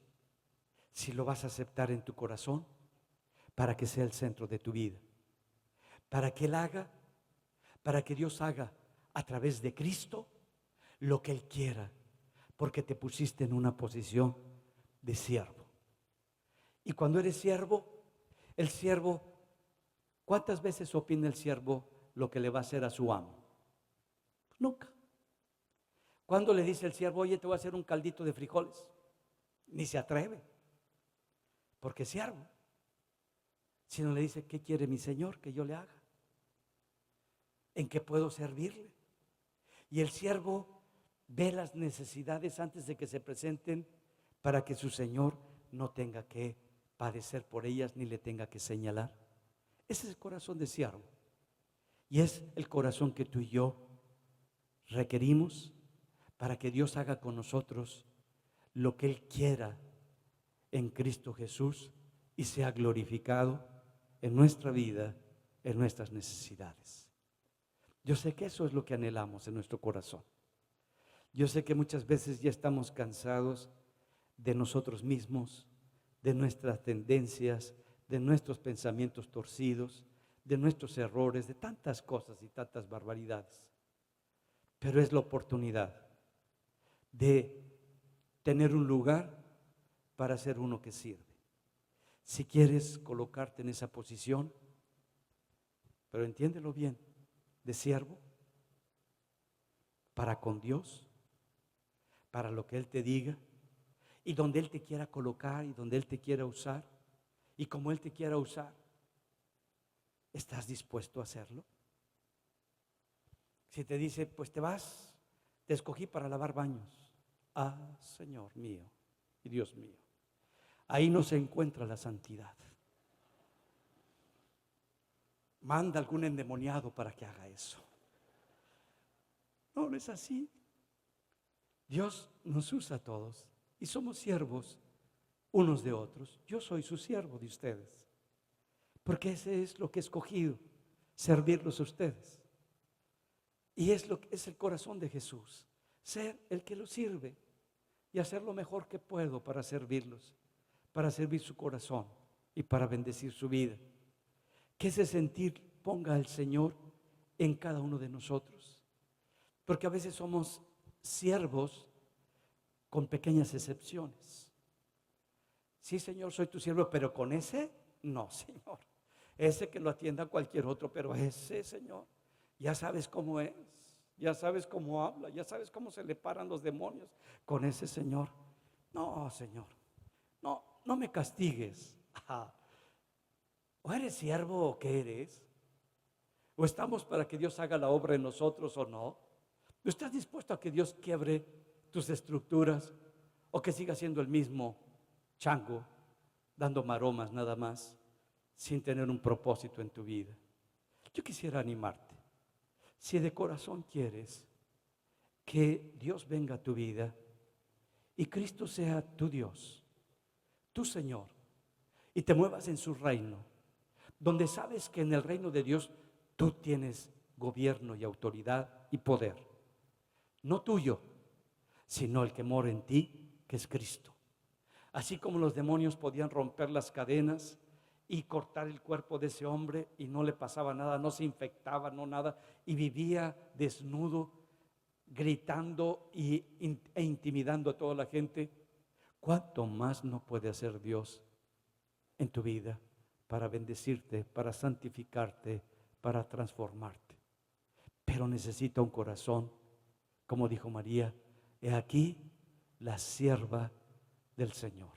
Si lo vas a aceptar en tu corazón, para que sea el centro de tu vida, para que Dios haga a través de Cristo lo que Él quiera, porque te pusiste en una posición de siervo. Y cuando eres siervo, el siervo, ¿cuántas veces opina el siervo lo que le va a hacer a su amo? Nunca. ¿Cuándo le dice el siervo, oye, te voy a hacer un caldito de frijoles? Ni se atreve, porque es siervo. Sino le dice, ¿qué quiere mi Señor que yo le haga? ¿En qué puedo servirle? Y el siervo ve las necesidades antes de que se presenten, para que su Señor no tenga que padecer por ellas ni le tenga que señalar. Ese es el corazón de siervo. Y es el corazón que tú y yo requerimos para que Dios haga con nosotros lo que Él quiera en Cristo Jesús y sea glorificado en nuestra vida, en nuestras necesidades. Yo sé que eso es lo que anhelamos en nuestro corazón. Yo sé que muchas veces ya estamos cansados de nosotros mismos, de nuestras tendencias, de nuestros pensamientos torcidos, de nuestros errores, de tantas cosas y tantas barbaridades. Pero es la oportunidad de tener un lugar para ser uno que sirve. Si quieres colocarte en esa posición, pero entiéndelo bien, de siervo, para con Dios, para lo que Él te diga, y donde Él te quiera colocar y donde Él te quiera usar, y como Él te quiera usar, ¿estás dispuesto a hacerlo? Si te dice, pues te vas, te escogí para lavar baños. Ah, Señor mío y Dios mío, ahí no se encuentra la santidad. Manda algún endemoniado para que haga eso. No, no es así. Dios nos usa a todos y somos siervos unos de otros. Yo soy su siervo de ustedes, porque ese es lo que he escogido, servirlos a ustedes. Y es el corazón de Jesús, ser el que los sirve y hacer lo mejor que puedo para servirlos, para servir su corazón y para bendecir su vida. Que ese sentir ponga al Señor en cada uno de nosotros, porque a veces somos siervos con pequeñas excepciones. Sí, Señor, soy tu siervo, pero con ese, no, Señor. Ese que lo atienda cualquier otro, pero ese, Señor, ya sabes cómo es, ya sabes cómo habla, ya sabes cómo se le paran los demonios. Con ese, Señor, no, Señor, no me castigues. O eres siervo o qué eres, o estamos para que Dios haga la obra en nosotros o no. ¿Estás dispuesto a que Dios quiebre tus estructuras o que siga siendo el mismo chango, dando maromas nada más, sin tener un propósito en tu vida? Yo quisiera animarte. Si de corazón quieres que Dios venga a tu vida y Cristo sea tu Dios, tu Señor, y te muevas en su reino, donde sabes que en el reino de Dios tú tienes gobierno y autoridad y poder, no tuyo, sino el que mora en ti, que es Cristo. Así como los demonios podían romper las cadenas y cortar el cuerpo de ese hombre y no le pasaba nada, no se infectaba, no nada, y vivía desnudo, gritando e intimidando a toda la gente, ¿cuánto más no puede hacer Dios en tu vida para bendecirte, para santificarte, para transformarte? Pero necesita un corazón, como dijo María, he aquí la sierva del Señor,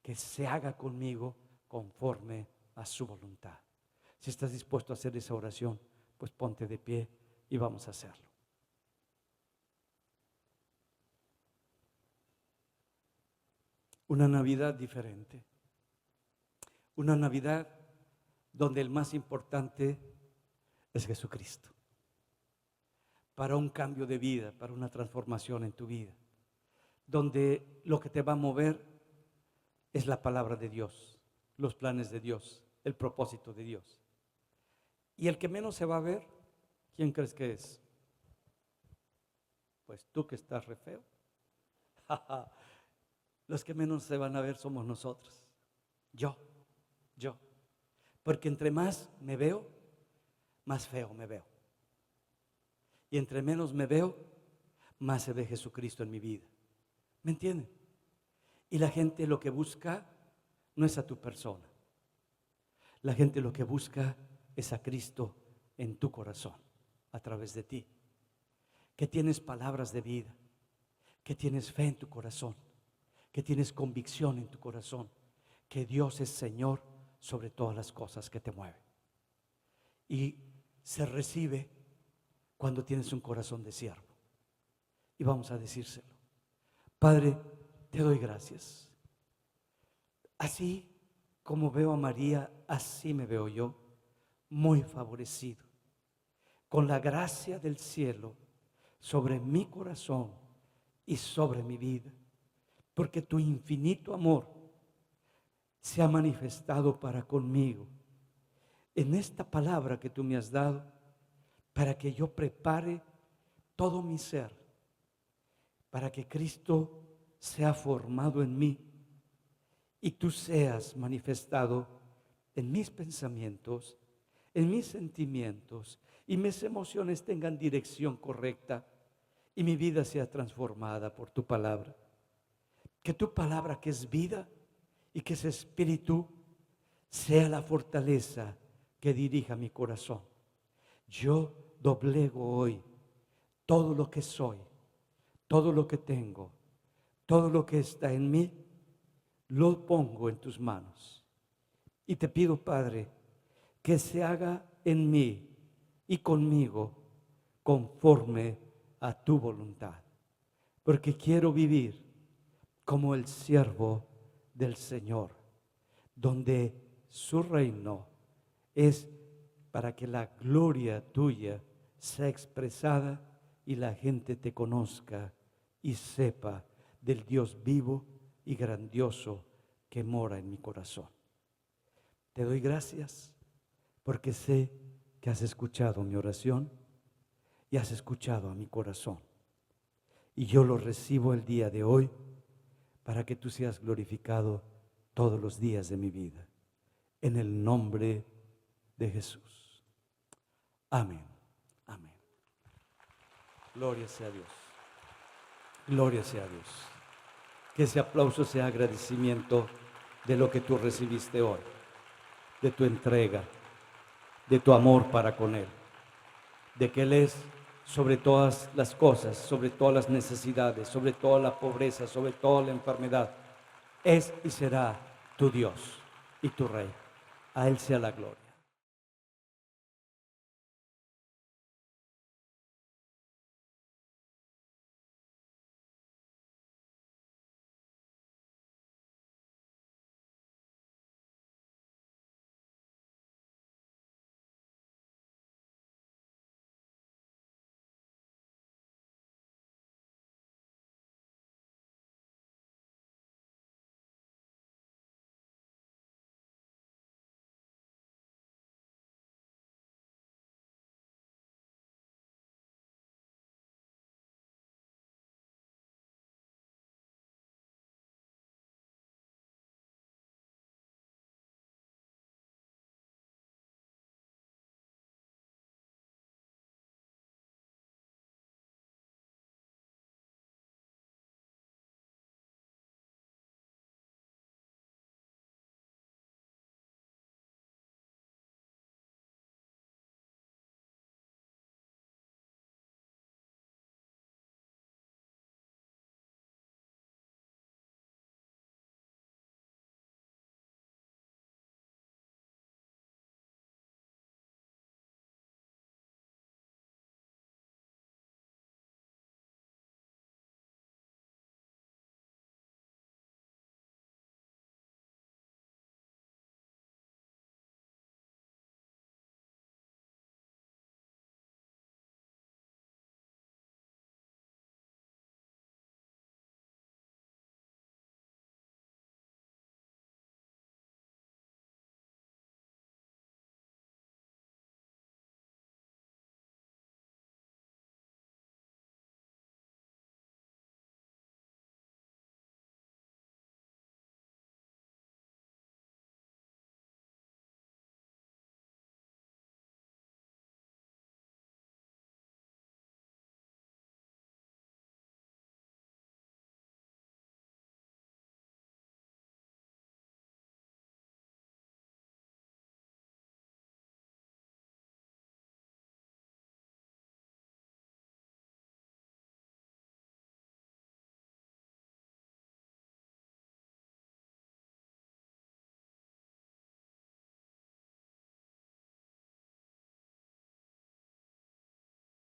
que se haga conmigo conforme a su voluntad. Si estás dispuesto a hacer esa oración, pues ponte de pie y vamos a hacerlo. Una Navidad diferente, una Navidad donde el más importante es Jesucristo, para un cambio de vida, para una transformación en tu vida, donde lo que te va a mover es la palabra de Dios, los planes de Dios, el propósito de Dios. Y el que menos se va a ver, ¿quién crees que es? Pues tú que estás re feo. Los que menos se van a ver somos nosotros. Yo. Porque entre más me veo, más feo me veo. Y entre menos me veo, más se ve Jesucristo en mi vida. ¿Me entienden? Y la gente lo que busca no es a tu persona. La gente lo que busca es a Cristo en tu corazón, a través de ti. Que tienes palabras de vida, que tienes fe en tu corazón, que tienes convicción en tu corazón, que Dios es Señor sobre todas las cosas que te mueven. Y se recibe cuando tienes un corazón de siervo. Y vamos a decírselo. Padre, te doy gracias. Así como veo a María, así me veo yo, muy favorecido, con la gracia del cielo sobre mi corazón y sobre mi vida, porque tu infinito amor se ha manifestado para conmigo en esta palabra que tú me has dado, para que yo prepare todo mi ser, para que Cristo sea formado en mí y tú seas manifestado en mis pensamientos, en mis sentimientos, y mis emociones tengan dirección correcta y mi vida sea transformada por tu palabra. Que tu palabra, que es vida y que es espíritu, sea la fortaleza que dirija mi corazón. Yo doblego hoy todo lo que soy, todo lo que tengo, todo lo que está en mí, lo pongo en tus manos. Y te pido, Padre, que se haga en mí y conmigo conforme a tu voluntad, porque quiero vivir como el siervo del Señor, donde su reino es para que la gloria tuya sea expresada y la gente te conozca y sepa del Dios vivo y grandioso que mora en mi corazón. Te doy gracias porque sé que has escuchado mi oración y has escuchado a mi corazón. Y yo lo recibo el día de hoy para que tú seas glorificado todos los días de mi vida. En el nombre de Jesús. Amén. Amén. Gloria sea a Dios. Gloria sea a Dios. Que ese aplauso sea agradecimiento de lo que tú recibiste hoy, de tu entrega, de tu amor para con Él, de que Él es sobre todas las cosas, sobre todas las necesidades, sobre toda la pobreza, sobre toda la enfermedad. Es y será tu Dios y tu Rey. A Él sea la gloria.